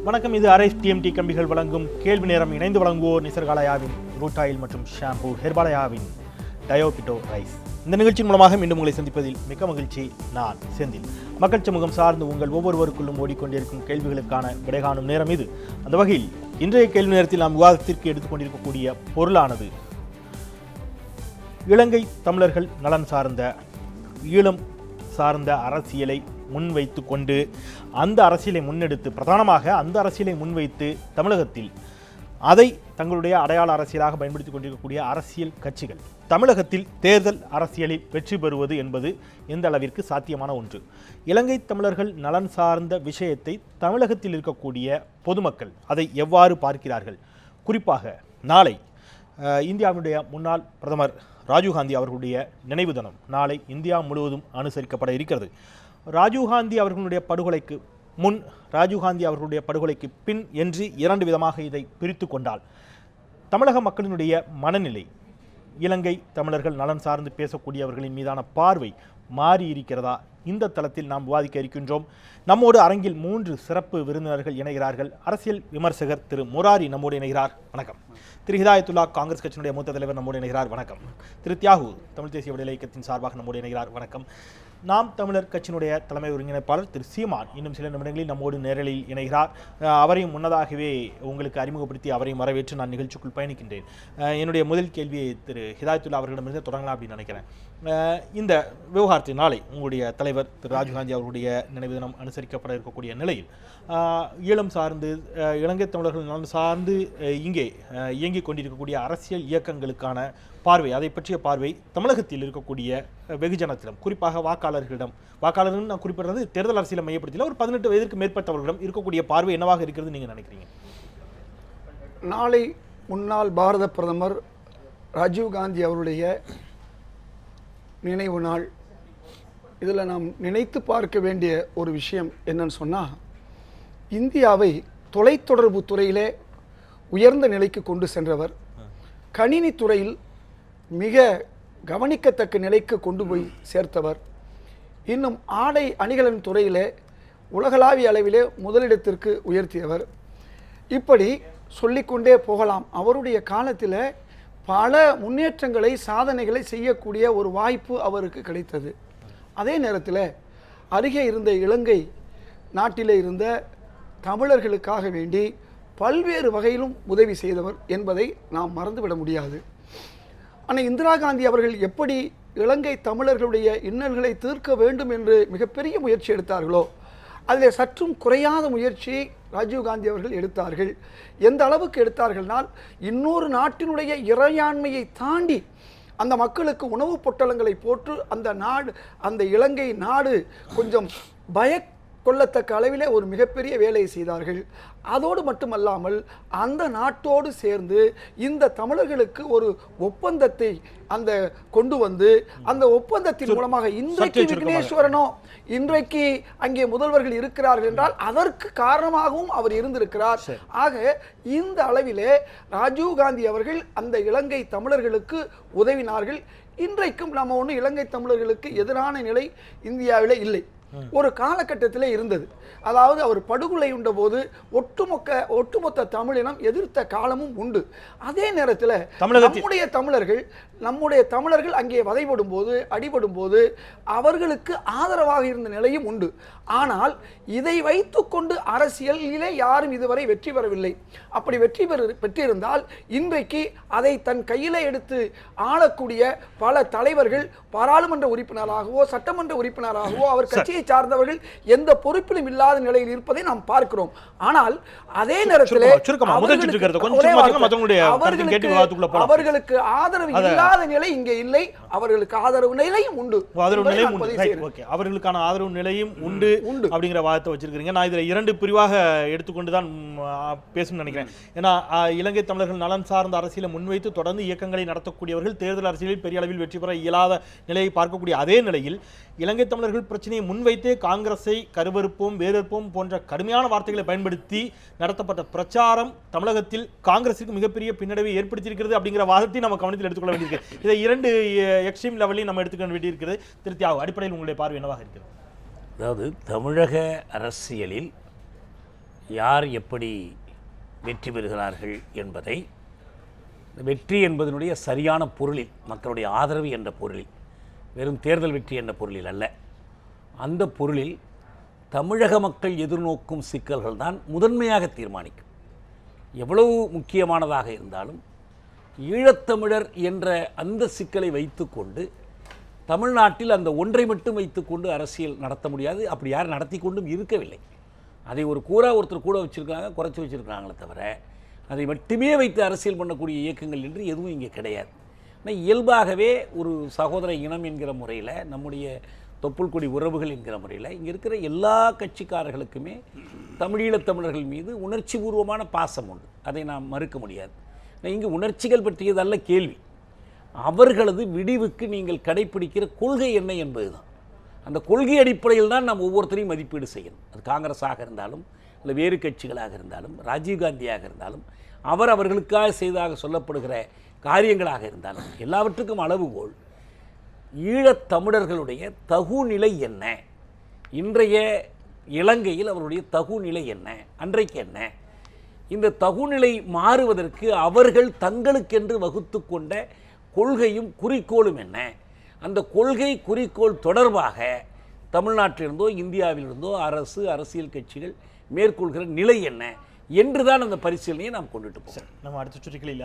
வணக்கம். இது arise TMT கம்பிகள் வழங்கும் கேள்வி நேரம். இணைந்து வழங்குவோர் நிசர்காலயாவின் ரூட் ஆயில் மற்றும் ஷாம்பூ, ஹெர்பாலயாவின் டயோபிட்டோ ரைஸ். இந்த நிகழ்ச்சியின் மூலமாக மீண்டும் உங்களை சந்திப்பதில் மிக்க மகிழ்ச்சி. நான் செந்தில். மக்கள் சமூகம் சார்ந்து உங்கள் ஒவ்வொருவருக்குள்ளும் ஓடிக்கொண்டிருக்கும் கேள்விகளுக்கான விடை காணும் நேரம் இது. அந்த வகையில் இன்றைய கேள்வி நேரத்தில் நாம் விவாதத்திற்கு எடுத்துக்கொண்டிருக்கக்கூடிய பொருளானது இலங்கை தமிழர்கள் நலன் சார்ந்த ஈழம் சார்ந்த அரசியலை முன்வைத்து கொண்டு அந்த அரசியலை முன்னெடுத்து பிரதானமாக அந்த அரசியலை முன்வைத்து தமிழகத்தில் அதை தங்களுடைய அடையாள அரசியலாக பயன்படுத்திக் கொண்டிருக்கக்கூடிய அரசியல் கட்சிகள் தமிழகத்தில் தேர்தல் அரசியலில் வெற்றி பெறுவது என்பது எந்த அளவிற்கு சாத்தியமான ஒன்று. இலங்கை தமிழர்கள் நலன் சார்ந்த விஷயத்தை தமிழகத்தில் இருக்கக்கூடிய பொதுமக்கள் அதை எவ்வாறு பார்க்கிறார்கள்? குறிப்பாக நாளை இந்தியாவுடைய முன்னாள் பிரதமர் ராஜீவ்காந்தி அவர்களுடைய நினைவு தினம் நாளை இந்தியா முழுவதும் அனுசரிக்கப்பட இருக்கிறது. ராஜீவ்காந்தி அவர்களுடைய படுகொலைக்கு முன், ராஜீவ்காந்தி அவர்களுடைய படுகொலைக்கு பின் என்று இரண்டு விதமாக இதை பிரித்து கொண்டால் தமிழக மக்களினுடைய மனநிலை, இலங்கை தமிழர்கள் நலன் சார்ந்து பேசக்கூடியவர்களின் மீதான பார்வை மாறி இருக்கிறதா? இந்த தளத்தில் நாம் விவாதிக்க இருக்கின்றோம். நம்மோடு அரங்கில் 3 சிறப்பு விருந்தினர்கள் இணைகிறார்கள். அரசியல் விமர்சகர் திரு முராரி நம்மோடு இணைகிறார். வணக்கம். திரு ஹிதாயத்துல்லா, காங்கிரஸ் கட்சியினுடைய மூத்த தலைவர் நம்மோடு இணைகிறார். வணக்கம். திரு தியாகு, தமிழ் தேசிய விடுதலை இயக்கத்தின் சார்பாக நம்மோடு இணைகிறார். வணக்கம். நாம் தமிழர் கட்சியினுடைய தலைமை ஒருங்கிணைப்பாளர் திரு சீமான் இன்னும் சில நிமிடங்களில் நம்மோடு நேரலையில் இணைகிறார். அவரையும் முன்னதாகவே உங்களுக்கு அறிமுகப்படுத்தி அவரையும் வரவேற்று நான் நிகழ்ச்சிக்குள் பயணிக்கின்றேன். என்னுடைய முதல் கேள்வியை திரு ஹிதாயத்துல்லா அவர்களிடமிருந்து தொடங்கலாம் அப்படின்னு நினைக்கிறேன். இந்த விவகாரத்தை நாளை உங்களுடைய தலைவர் திரு ராஜீவ்காந்தி அவர்களுடைய நினைவு தினம் அனுசரிக்கப்பட இருக்கக்கூடிய நிலையில் ஈழம் சார்ந்து இலங்கை தமிழர்கள் நலன் சார்ந்து இங்கே இயங்கிக் கொண்டிருக்கக்கூடிய அரசியல் இயக்கங்களுக்கான பார்வை, அதை பற்றிய பார்வை தமிழகத்தில் இருக்கக்கூடிய வெகுஜனத்திடம், குறிப்பாக வாக்காளர்கள் நான் குறிப்பிடுறது தேர்தல் அரசியலை மையப்படுத்தியில் ஒரு 18 வயதிற்கு மேற்பட்டவர்களிடம் இருக்கக்கூடிய பார்வை என்னவாக இருக்கிறது நீங்கள் நினைக்கிறீங்க? நாளை முன்னாள் பாரத பிரதமர் ராஜீவ்காந்தி அவருடைய நினைவு நாள். இதில் நாம் நினைத்து பார்க்க வேண்டிய ஒரு விஷயம் என்னன்னு சொன்னால், இந்தியாவை தொலைத்தொடர்பு துறையிலே உயர்ந்த நிலைக்கு கொண்டு சென்றவர், கணினி துறையில் மிக கவனிக்கத்தக்க நிலைக்கு கொண்டு போய் சேர்த்தவர், இன்னும் ஆடை அணிகளின் துறையிலே உலகளாவிய அளவிலே முதலிடத்திற்கு உயர்த்தியவர். இப்படி சொல்லிக்கொண்டே போகலாம். அவருடைய காலத்தில் பல முன்னேற்றங்களை, சாதனைகளை செய்யக்கூடிய ஒரு வாய்ப்பு அவருக்கு கிடைத்தது. அதே நேரத்தில் அருகே இருந்த இலங்கை நாட்டிலே இருந்த தமிழர்களுக்காக வேண்டி பல்வேறு வகையிலும் உதவி செய்தவர் என்பதை நாம் மறந்துவிட முடியாது. ஆனால் இந்திரா காந்தி அவர்கள் எப்படி இலங்கை தமிழர்களுடைய இன்னல்களை தீர்க்க வேண்டும் என்று மிகப்பெரிய முயற்சி எடுத்தார்களோ, அதில் சற்றும் குறையாத முயற்சியை ராஜீவ்காந்தி அவர்கள் எடுத்தார்கள். எந்த அளவுக்கு எடுத்தார்கள்னால், இன்னொரு நாட்டினுடைய இறையாண்மையை தாண்டி அந்த மக்களுக்கு உணவுப் பொட்டலங்களை போட்டு அந்த இலங்கை நாடு கொஞ்சம் கொள்ளத்தக்க அளவிலே ஒரு மிகப்பெரிய வேலையை செய்தார்கள். அதோடு மட்டுமல்லாமல் அந்த நாட்டோடு சேர்ந்து இந்த தமிழர்களுக்கு ஒரு ஒப்பந்தத்தை கொண்டு வந்து அந்த ஒப்பந்தத்தின் மூலமாக இன்றைக்கு விக்னேஸ்வரனோ இன்றைக்கு அங்கே முதல்வர்கள் இருக்கிறார்கள் என்றால் அதற்கு காரணமாகவும் அவர் இருந்திருக்கிறார். ஆக இந்த அளவிலே ராஜீவ்காந்தி அவர்கள் அந்த இலங்கை தமிழர்களுக்கு உதவினார்கள். இன்றைக்கும் நம்ம ஒன்று இலங்கை தமிழர்களுக்கு எதிரான நிலை இந்தியாவிலே இல்லை. ஒரு காலகட்டத்தில் இருந்தது. அதாவது அவர் படுகொலை உண்ட போது ஒட்டுமொத்த தமிழினம் எதிர்த்த காலமும் உண்டு. அதே நேரத்தில் நம்முடைய தமிழர்கள் அங்கே வதைபடும் போது, அடிபடும் போது அவர்களுக்கு ஆதரவாக இருந்த நிலையும் உண்டு. ஆனால் இதை வைத்துக்கொண்டு அரசியலிலே யாரும் இதுவரை வெற்றி பெறவில்லை. அப்படி பெற்றிருந்தால் இன்றைக்கு அதை தன் கையிலே எடுத்து ஆளக்கூடிய பல தலைவர்கள் பாராளுமன்ற உறுப்பினராகவோ சட்டமன்ற உறுப்பினராகவோ அவர் கட்சியை சார்ந்தவர்கள் எந்த பொறுப்பிலும் இல்லாத நிலையில் இருப்பதை நாம் பார்க்கிறோம். ஆனால் அதே நேரத்தில் அவர்களுக்கு ஆதரவு இல்லாத நிலை இங்கே இல்லை. அவர்களுக்கு ஆதரவு நிலையும் உண்டு. அவர்களுக்கான ஆதரவு நிலையும் உண்டு அப்படிங்கிற வாதத்தை வச்சிருக்கீங்க. நான் இதில் 2 பிரிவாக எடுத்துக்கொண்டுதான் பேசணும்னு நினைக்கிறேன். ஏன்னா இலங்கை தமிழர்கள் நலன் சார்ந்த அரசியலை முன்வைத்து தொடர்ந்து இயக்கங்களை நடத்தக்கூடியவர்கள் தேர்தல் அரசியலில் பெரிய அளவில் வெற்றி பெற இயலாத நிலையை பார்க்கக்கூடிய அதே நிலையில் இலங்கை தமிழர்கள் பிரச்சனையை முன்வைத்தே காங்கிரஸை கருவறுப்போம், வேறறுப்போம் போன்ற கடுமையான வார்த்தைகளை பயன்படுத்தி நடத்தப்பட்ட பிரச்சாரம் தமிழகத்தில் காங்கிரஸுக்கு மிகப்பெரிய பின்னடைவை ஏற்படுத்தியிருக்கிறது அப்படிங்கிற வாதத்தை நம்ம கவனத்தில் எடுத்துக்கொள்ள வேண்டியிருக்கு. இதை 2 எக்ஸ்ட்ரீம் லெவலில் நம்ம எடுத்துக்க வேண்டியிருக்கிறது. திரு தியாகு, அடிப்படையில் உங்களுடைய பார்வை என்னவாக இருக்கிறது? அதாவது தமிழக அரசியலில் யார் எப்படி வெற்றி பெறுகிறார்கள் என்பதை, வெற்றி என்பதனுடைய சரியான பொருளில், மக்களுடைய ஆதரவு என்ற பொருளில், வெறும் தேர்தல் வெற்றி என்ற பொருளில் அல்ல, அந்த பொருளில் தமிழக மக்கள் எதிர்நோக்கும் சிக்கல்கள் தான் முதன்மையாக தீர்மானிக்கும். எவ்வளவு முக்கியமானதாக இருந்தாலும் ஈழத்தமிழர் என்ற அந்த சிக்கலை வைத்துக்கொண்டு தமிழ்நாட்டில் அந்த ஒன்றை மட்டும் வைத்துக்கொண்டு அரசியல் நடத்த முடியாது. அப்படி யார் நடத்தி கொண்டும் இருக்கவில்லை. அதை ஒரு ஒருத்தர் கூட வச்சுருக்காங்க, குறைச்சி வச்சுருக்காங்களே தவிர அதை மட்டுமே வைத்து அரசியல் பண்ணக்கூடிய இயக்கங்கள் என்று எதுவும் இங்கே கிடையாது. ஆனால் இயல்பாகவே ஒரு சகோதர இனம் என்கிற முறையில், நம்முடைய தொப்புள்கொடி உறவுகள் என்கிற முறையில் இங்கே இருக்கிற எல்லா கட்சிக்காரர்களுக்குமே தமிழீழத் தமிழர்கள் மீது உணர்ச்சி பூர்வமான பாசம் உண்டு. அதை நாம் மறுக்க முடியாது. இங்கு உணர்ச்சிகள் பற்றியதல்ல கேள்வி, அவர்களது விடிவுக்கு நீங்கள் கடைப்பிடிக்கிற கொள்கை என்ன என்பது தான். அந்த கொள்கை அடிப்படையில் தான் நாம் ஒவ்வொருத்தரையும் மதிப்பீடு செய்யணும். அது காங்கிரஸாக இருந்தாலும், இல்லை வேறு கட்சிகளாக இருந்தாலும், ராஜீவ்காந்தியாக இருந்தாலும், அவர்களுக்காக செய்ததாக சொல்லப்படுகிற காரியங்களாக இருந்தாலும், எல்லாவற்றுக்கும் அளவுகோல் ஈழத் தமிழர்களுடைய தகுநிலை என்ன, இன்றைய இலங்கையில் அவருடைய தகுநிலை என்ன, அன்றைக்கு என்ன, இந்த தகுநிலை மாறுவதற்கு அவர்கள் தங்களுக்கென்று வகுத்து கொண்ட கொள்கையும் குறிக்கோளும் என்ன, அந்த கொள்கை குறிக்கோள் தொடர்பாக தமிழ்நாட்டிலிருந்தோ இந்தியாவிலிருந்தோ அரசு, அரசியல் கட்சிகள் மேற்கொள்கிற நிலை என்ன என்றுதான் அந்த பரிசீலனையை நாம் கொண்டுட்டு போகிறோம். நம்ம அடுத்த சுற்றுகளில்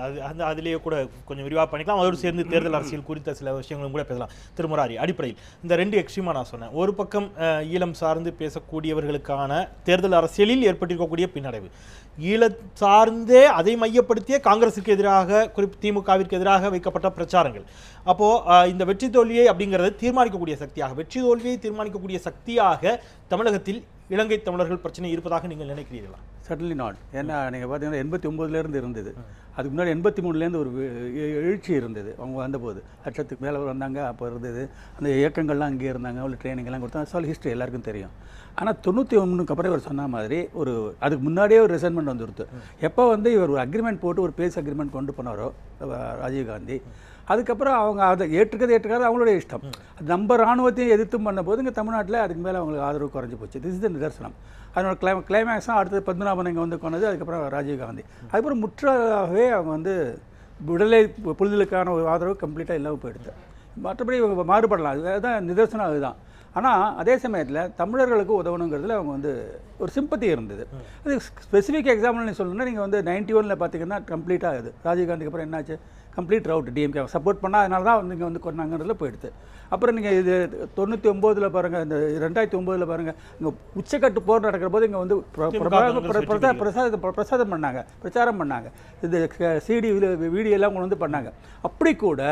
அதிலேயே கூட கொஞ்சம் விரிவாக பண்ணிக்கலாம். அதோடு சேர்ந்து தேர்தல் அரசியல் குறித்த சில விஷயங்களும் கூட பேசலாம். திருமுராரி, அடிப்படையில் இந்த ரெண்டு எக்ஸ்ட்ரீமாக நான் சொன்னேன். ஒரு பக்கம் ஈழம் சார்ந்து பேசக்கூடியவர்களுக்கான தேர்தல் அரசியலில் ஏற்பட்டிருக்கக்கூடிய பின்னடைவு, ஈழம் சார்ந்தே அதை மையப்படுத்திய காங்கிரஸுக்கு எதிராக, திமுகவிற்கு எதிராக வைக்கப்பட்ட பிரச்சாரங்கள். அப்போது இந்த வெற்றி தோல்வியை அப்படிங்கிறது தீர்மானிக்கக்கூடிய சக்தியாக, வெற்றி தோல்வியை தீர்மானிக்கக்கூடிய சக்தியாக தமிழகத்தில் இலங்கை தமிழர்கள் பிரச்சனை இருப்பதாக நீங்கள் நினைக்கிறீர்களா? Certainly not. ஏன்னா நீங்கள் பார்த்தீங்கன்னா 89லேருந்து இருந்தது. அதுக்கு முன்னாடி 83லேருந்து ஒரு எழுச்சி இருந்தது. அவங்க வந்தபோது லட்சத்துக்கு மேலே வந்தாங்க. அப்போ இருந்தது அந்த இயக்கங்கள்லாம் அங்கே இருந்தாங்க. அவ்வளோ ட்ரைனிங்கெல்லாம் கொடுத்தாங்க. சால் ஹிஸ்ட்ரி எல்லாருக்கும் தெரியும். ஆனால் 91க்கு அப்புறம் இவர் சொன்ன மாதிரி அதுக்கு முன்னாடியே ஒரு ரிசைன்மெண்ட் வந்துடுது. எப்போ இவர் ஒரு அக்ரிமெண்ட் போட்டு ஒரு பேஸ் அக்ரிமெண்ட் கொண்டு போனாரோ ராஜீவ்காந்தி, அதுக்கப்புறம் அவங்க அதை ஏற்றுக்காது அவங்களோட இஷ்டம். நம்ம இராணுவத்தையும் எதிர்த்து பண்ணும்போது இங்கே தமிழ்நாட்டில் அதுக்கு மேலே அவங்களுக்கு ஆதரவு குறைஞ்சி போச்சு. திஸ் இஸ் த நிதர்சனம். அதனோட கிளைமேக்ஸாக அடுத்தது பத்மநாபன் கொண்டது. அதுக்கப்புறம் ராஜீவ்காந்தி. அதுக்கப்புறம் முற்றாகவே அவங்க விடுதலை புலிகளுக்கான ஒரு ஆதரவு கம்ப்ளீட்டாக இல்லாமல் போயிடுது. மற்றபடி இவங்க மாறுபடலாம், அதுதான் நிதர்சனம். அதுதான். ஆனால் அதே சமயத்தில் தமிழர்களுக்கு உதவணுங்கிறதுல அவங்க ஒரு சிம்பத்தி இருந்தது. அது ஸ்பெசிஃபிக் எக்ஸாம்பிள் சொல்லணும்னா நீங்கள் 91 பார்த்தீங்கன்னா கம்ப்ளீட்டாக ஆகுது. ராஜீவ்காந்திக்கு அப்புறம் என்னாச்சு, கம்ப்ளீட் ரவுட் டிஎம்கே சப்போர்ட் பண்ணால், அதனால தான் இங்கே கொண்டாங்கிறதுல போயிடுது. அப்புறம் நீங்கள் இது 99 பாருங்கள், இந்த 2009 பாருங்கள், இங்கே உச்சக்கட்டு போர் நடக்கிற போது இங்கே பிரசாரம் பண்ணாங்க. இது சிடி வீடியோ எல்லாம் கொண்டு பண்ணாங்க. அப்படி கூட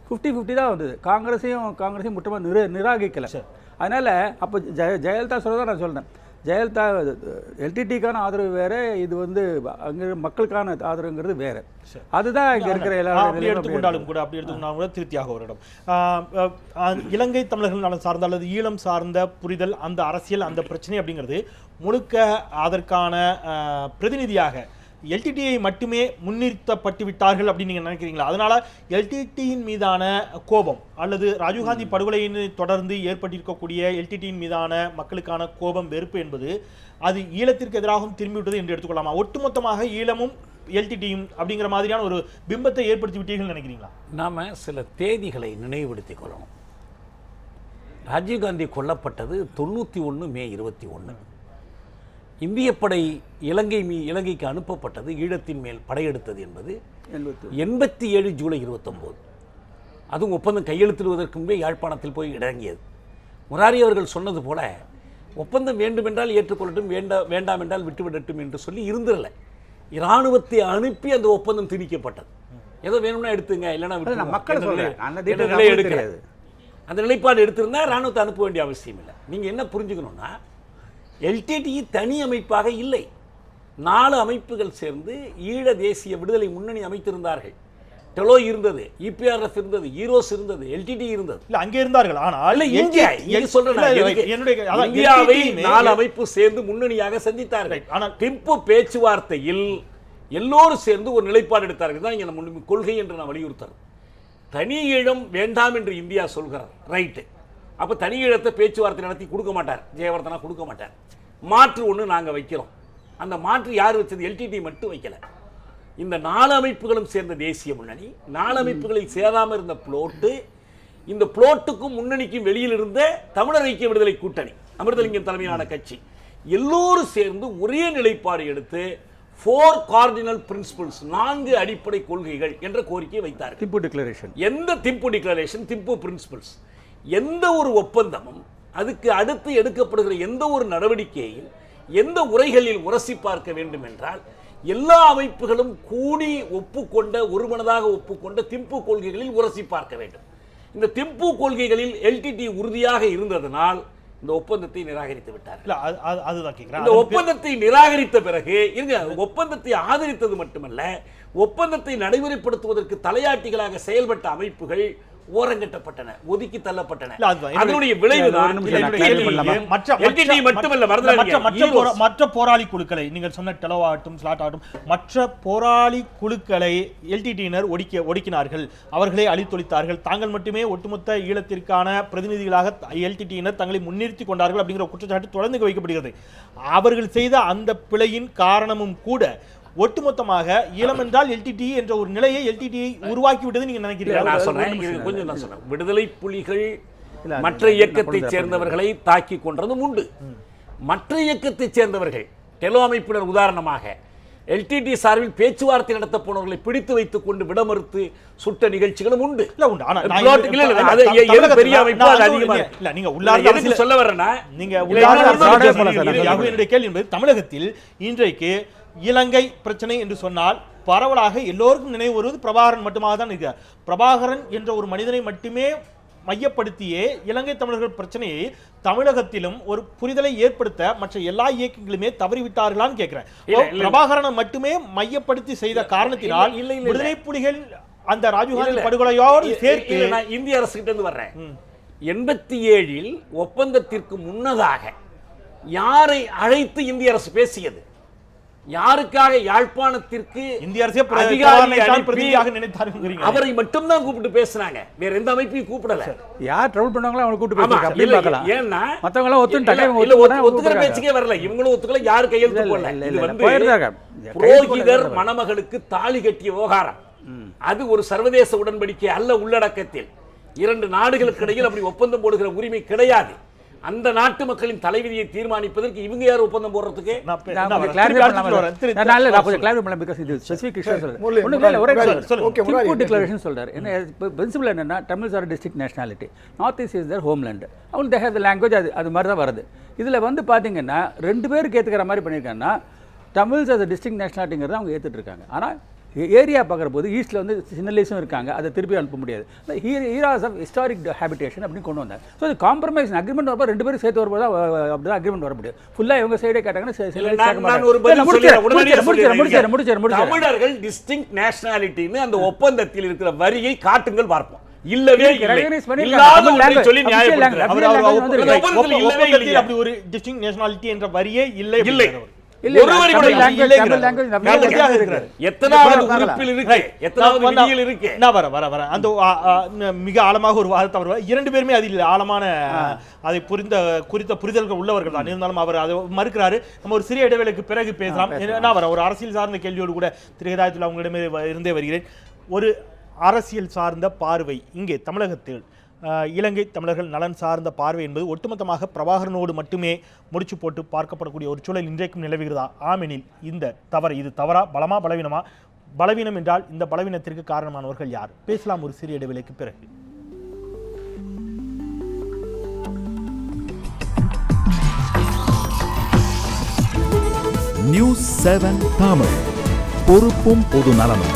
50-50 தான் வந்தது. காங்கிரஸையும் முற்றமாக நிராகரிக்கலை. அதனால் அப்போ ஜெயலலிதா சொல்கிறதா நான் சொல்கிறேன். ஜெயலலிதா எல்டிடிக்கான ஆதரவு வேறு, இது அங்கே மக்களுக்கான ஆதரவுங்கிறது வேறு. அதுதான் இங்கே இருக்கிற அப்படி எடுத்துக்கொண்டாலும் கூட திருப்தியாக ஒரு இடம். இலங்கை தமிழர்கள் நலன் சார்ந்த அல்லது ஈழம் சார்ந்த புரிதல், அந்த அரசியல், அந்த பிரச்சனை அப்படிங்கிறது முழுக்க அதற்கான பிரதிநிதியாக எல்டிடியை மட்டுமே முன்னிறுத்தப்பட்டு விட்டார்கள் அப்படின்னு நீங்கள் நினைக்கிறீங்களா? அதனால எல்டிடியின் மீதான கோபம் அல்லது ராஜீவ்காந்தி படுகொலையின் தொடர்ந்து ஏற்பட்டிருக்கக்கூடிய எல்டிடியின் மீதான மக்களுக்கான கோபம், வெறுப்பு என்பது அது ஈழத்திற்கு எதிராகவும் திரும்பிவிட்டது என்று எடுத்துக்கொள்ளாமா? ஒட்டுமொத்தமாக ஈழமும் எல்டிடியும் அப்படிங்கிற மாதிரியான ஒரு பிம்பத்தை ஏற்படுத்தி விட்டீர்கள் நினைக்கிறீங்களா? நாம் சில தேதிகளை நினைவுபடுத்திக் கொள்ளணும். ராஜீவ்காந்தி கொல்லப்பட்டது 91 மே 21. இந்திய படை இலங்கைக்கு அனுப்பப்பட்டது, ஈழத்தின் மேல் படையெடுத்தது என்பது 87 ஜூலை 29. அதுவும் ஒப்பந்தம் கையெழுத்திடுவதற்கு முன்பே யாழ்ப்பாணத்தில் போய் இறங்கியது. முராரி அவர்கள் சொன்னது போல ஒப்பந்தம் வேண்டுமென்றால் ஏற்றுக்கொள்ளட்டும், வேண்டாம் என்றால் விட்டுவிடட்டும் என்று சொல்லி இருந்திரல. இராணுவத்தை அனுப்பி அந்த ஒப்பந்தம் திணிக்கப்பட்டது. ஏதோ வேணும்னா எடுத்துங்க, இல்லைன்னா மக்கள் எடுக்கிறது. அந்த நிலைப்பாடு எடுத்திருந்தா இராணுவத்தை அனுப்ப வேண்டிய அவசியம் இல்லை. நீங்கள் என்ன புரிஞ்சுக்கணும்னா, எல்டிடி தனி அமைப்பாக இல்லை, 4 அமைப்புகள் சேர்ந்து ஈழ தேசிய விடுதலை முன்னணி அமைத்திருந்தார்கள். டெலோ இருந்தது, இபிஆர்எஃப் இருந்தது, ஈரோஸ் இருந்தது, எல்டிடி இருந்தது. இல்ல அங்கே இருந்தார்கள். ஆனால் இந்தியாவை 4 அமைப்பு சேர்ந்து முன்னணியாக சந்தித்தார்கள். ஆனால் திம்பு பேச்சுவார்த்தையில் எல்லோரும் சேர்ந்து ஒரு நிலைப்பாடு எடுத்தார்கள். தான் இங்க கொள்கை என்று நான் வலியுறுத்துறேன். தனி ஈழம் வேண்டாம் என்று இந்தியா சொல்கிறார், ரைட்டு. அப்போ தனி ஈழத்தை பேச்சுவார்த்தை நடத்தி கொடுக்க மாட்டார், ஜெயவர்தனா கொடுக்க மாட்டார். மாற்று ஒன்று நாங்கள் வைக்கிறோம். அந்த மாற்று யார் வச்சது? எல்டிடி மட்டும் வைக்கல. இந்த 4 அமைப்புகளும் சேர்ந்த தேசிய முன்னணி, 4 அமைப்புகளில் சேராமல் இருந்த புளோட்டு, இந்த புளோட்டுக்கும் முன்னணிக்கும் வெளியில் இருந்த தமிழர் ஐக்கிய விடுதலை கூட்டணி, அமிர்தலிங்கம் தலைமையிலான கட்சி, எல்லோரும் சேர்ந்து ஒரே நிலைப்பாடு எடுத்து 4 கார்டினல் பிரின்சிபல்ஸ், 4 அடிப்படை கொள்கைகள் என்ற கோரிக்கையை வைத்தார்கள். திம்பு டிக்ளரேஷன், எந்த திம்பு டிக்ளரேஷன், திம்பு பிரின்சிபல்ஸ், எந்த ஒரு ஒப்பந்தமும் அதுக்கு அடுத்து எடுக்கப்படுகிற எந்த ஒரு நடவடிக்கையும் எந்த உரைகளில் உரசி பார்க்க வேண்டும் என்றால் எல்லா அமைப்புகளும் கூடி ஒப்புக்கொண்ட, ஒருமனதாக ஒப்புக்கொண்ட திம்பு கொள்கைகளில் உரசி பார்க்க வேண்டும். இந்த திம்பு கொள்கைகளில் எல்டிடி உறுதியாக இருந்ததனால் இந்த ஒப்பந்தத்தை நிராகரித்து விட்டார். அதுதான் கேக்குறேன். இந்த ஒப்பந்தத்தை நிராகரித்த பிறகு ஒப்பந்தத்தை ஆதரித்தது மட்டுமல்ல, ஒப்பந்தத்தை நடைமுறைப்படுத்துவதற்கு தலையாட்டிகளாக செயல்பட்ட அமைப்புகள் ஓரங்கட்டப்பட்டன, ஒதுக்கி தள்ளப்பட்டன. அதனுடைய விளைவுதான் மற்ற போராளி குழுக்களை, நீங்கள் சொன்ன டெலோ ஆகட்டும், ஸ்லாட் ஆகட்டும், மற்ற போராளி குழுக்களை எல்டிடியினர் ஒடுக்கினார்கள், அவர்களே அழித்தொழித்தார்கள். தாங்கள் மட்டுமே ஒட்டுமொத்த ஈழத்திற்கான பிரதிநிதிகளாக எல்டிடியினர் தங்களை முன்னிறுத்திக் கொண்டார்கள் அப்படிங்கிற குற்றச்சாட்டு தொடர்ந்து வைக்கப்படுகிறது. அவர்கள் செய்த அந்த பிழையின் காரணமும் கூட ஒட்டுமொத்தமாக ஈழம் என்றால் எல்டிடி என்ற ஒரு நிலையை எல்டிடியை உருவாக்கி விட்டது நீங்க நினைக்கிறீங்க? விடுதலை புலிகள் மற்ற இயக்கத்தை சேர்ந்தவர்களை தாக்கி கொண்டதும் உண்டு. மற்ற இயக்கத்தை சேர்ந்தவர்கள் டெலோ அமைப்பினர் உதாரணமாக எல்டிடி சார்பில் பேச்சுவார்த்தை நடத்த போனவர்களை பிடித்து வைத்துக் கொண்டு விட மறுத்து சுட்ட நிகழ்ச்சிகளும் உண்டு. தமிழகத்தில் இன்றைக்கு இலங்கை பிரச்சனை என்று சொன்னால் பரவலாக எல்லோருக்கும் நினைவு வருவது பிரபாகரன் மட்டுமாக தான் இருக்கிறார். பிரபாகரன் என்ற ஒரு மனிதனை மட்டுமே மையப்படுத்தியே இலங்கை தமிழர்கள் பிரச்சனையை தமிழகத்திலும் ஒரு புரிதலை ஏற்படுத்த மற்ற எல்லா இயக்கங்களுமே தவறிவிட்டார்களான்னு கேட்கிறேன். பிரபாகரனை மட்டுமட்டுமே மையப்படுத்தி செய்த காரணத்தினால் விடுதலை புலிகள் அந்த ராஜீவ்காந்தி படுகொலையோடு சேர்த்து இந்திய அரசு கிட்ட இருந்து வர்றேன். 87 ஒப்பந்தத்திற்கு முன்னதாக யாரை அழைத்து இந்திய அரசு பேசியது? யாருக்காக யாழ்ப்பாணத்திற்கு இந்திய அரசே அவரை மட்டும் தான் கூப்பிட்டு பேசினாங்க, வேற எந்த அமைப்பையும் கூப்பிடல. யார் ட்ரபிள் பண்ணாங்களோ அவங்களை கூப்பிட்டு பேசுறாங்க. அப்படி பார்க்கலாம். ஏன்னா மத்தவங்க ஒத்துட்டாங்க, ஒத்துக்கிற பேச்சுக்கே வரல, இவங்களும் ஒத்துக்கல, யாரு கையெழுத்து போடல. இது வந்து புரோகிதர் மணமகளுக்கு தாலி கட்டிய விவகாரம். அது ஒரு சர்வதேச உடன்படிக்கை அல்ல. உள்ளடக்கத்தில் 2 நாடுகளுக்கு இடையில் அப்படி ஒப்பந்தம் போடுகிற உரிமை கிடையாது. அந்த நாட்டு மக்களின் தலைவிதியை தீர்மானிப்பதற்கு இவங்க யார் ஒப்பந்தம் போடுறதுக்கு? அது மாதிரி தான் வருது. இதுல வந்து பாத்தீங்கன்னா 2 பேருக்கு ஏத்துக்கிற மாதிரி பண்ணிருக்காங்கன்னா தமிழ்ஸ் as a distinct nationalityங்கிறத அவங்க ஏத்துட்டு இருக்காங்க. ஆனா ஏரியா பார்க்குற போது ஈஸ்ட்டில் வந்து சின்னலேஸும் இருக்காங்க, அதை திருப்பி அனுப்ப முடியாது. ஹீராஸ் ஆஃப் ஹிஸ்டாரிக் ஹேபிடேஷன் அப்படின்னு கொண்டு வந்தாங்க. ஸோ இது காம்ப்ரமைஸ் அக்ரிமெண்ட் வரப்போ 2 பேரும் சேர்த்து வரும்போது அப்படி தான் அக்ரிமெண்ட் வர முடியும். ஃபுல்லாக இவங்க சைடே கேட்டாங்கன்னா தமிழர்கள் டிஸ்டிங்க்ட் நேஷனாலிட்டின்னு அந்த ஒப்பந்தத்தில் இருக்கிற வரியை காட்டுங்கள் பார்ப்போம். இல்லவே அப்படி ஒரு டிஸ்டிங்க்ட் நேஷனாலிட்டி என்ற வரியே இல்லை. மிக ஆழமாக ஒரு வாதத்தை 2 பேருமே அதில் ஆழமான அதை குறித்த புரிதல்கள் உள்ளவர்கள் தான். இருந்தாலும் அவர் அதை மறுக்கிறாரு. நம்ம ஒரு சிறிய இடைவேளைக்கு பிறகு பேசலாம். ஒரு அரசியல் சார்ந்த கேள்வியோடு கூட திரு ஹிதாயத்துல்லா உங்களிடமே இருந்தே வருகிறேன். ஒரு அரசியல் சார்ந்த பார்வை இங்கே தமிழகத்தில் இலங்கை தமிழர்கள் நலன் சார்ந்த பார்வை என்பது ஒட்டுமொத்தமாக பிரபாகரனோடு மட்டுமே முடிச்சு போட்டு பார்க்கப்படக்கூடிய ஒரு சூழல் இன்றைக்கும் நிலவுகிறதா? ஆமெனில் இந்த தவறு, இது தவறா, பலமா, பலவீனமா? பலவீனம் என்றால் இந்த பலவீனத்திற்கு காரணமானவர்கள் யார்? பேசலாம் ஒரு சிறிய இடைவேளைக்கு பிறகு. நியூஸ் 7 தமிழ், பொறுப்பும் பொது நலமும்.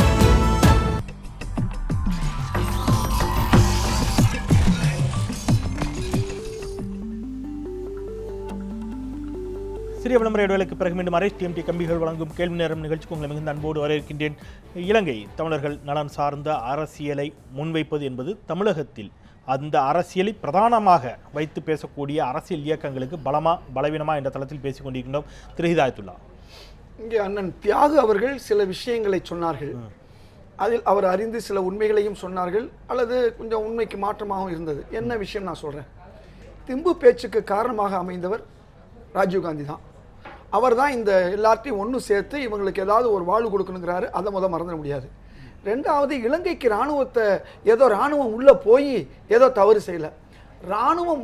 சிறிய விளம்பர இடைவேளைக்கு பிறகு மீண்டும் RSTMT கம்பிகள் வழங்கும் கேள்வி நேரம் நிகழ்ச்சிக்கு உங்களை மிகுந்த அன்போடு வரவேற்கின்றேன். இலங்கை தமிழர்கள் நலன் சார்ந்த அரசியலை முன்வைப்பது என்பது தமிழகத்தில் அந்த அரசியலை பிரதானமாக வைத்து பேசக்கூடிய அரசியல் இயக்கங்களுக்கு பலமா, பலவீனமா என்ற தளத்தில் பேசிக் கொண்டிருக்கின்றோம். திரு ஹிதாயத்துல்லா, இங்கே அண்ணன் தியாகு அவர்கள் சில விஷயங்களை சொன்னார்கள். அதில் அவர் அறிந்து சில உண்மைகளையும் சொன்னார்கள், அல்லது கொஞ்சம் உண்மைக்கு மாற்றமாகவும் இருந்தது. என்ன விஷயம் நான் சொல்றேன். திம்பு பேச்சுக்கு காரணமாக அமைந்தவர் ராஜீவ்காந்தி தான். அவர் தான் இந்த எல்லாத்தையும் ஒன்று சேர்த்து இவங்களுக்கு ஏதாவது ஒரு வாழ்வு கொடுக்கணுங்கிறாரு. அதை மறந்துட முடியாது. ரெண்டாவது, இலங்கைக்கு இராணுவத்தை ஏதோ இராணுவம் உள்ளே போய் ஏதோ தவறு செய்யலை. இராணுவம்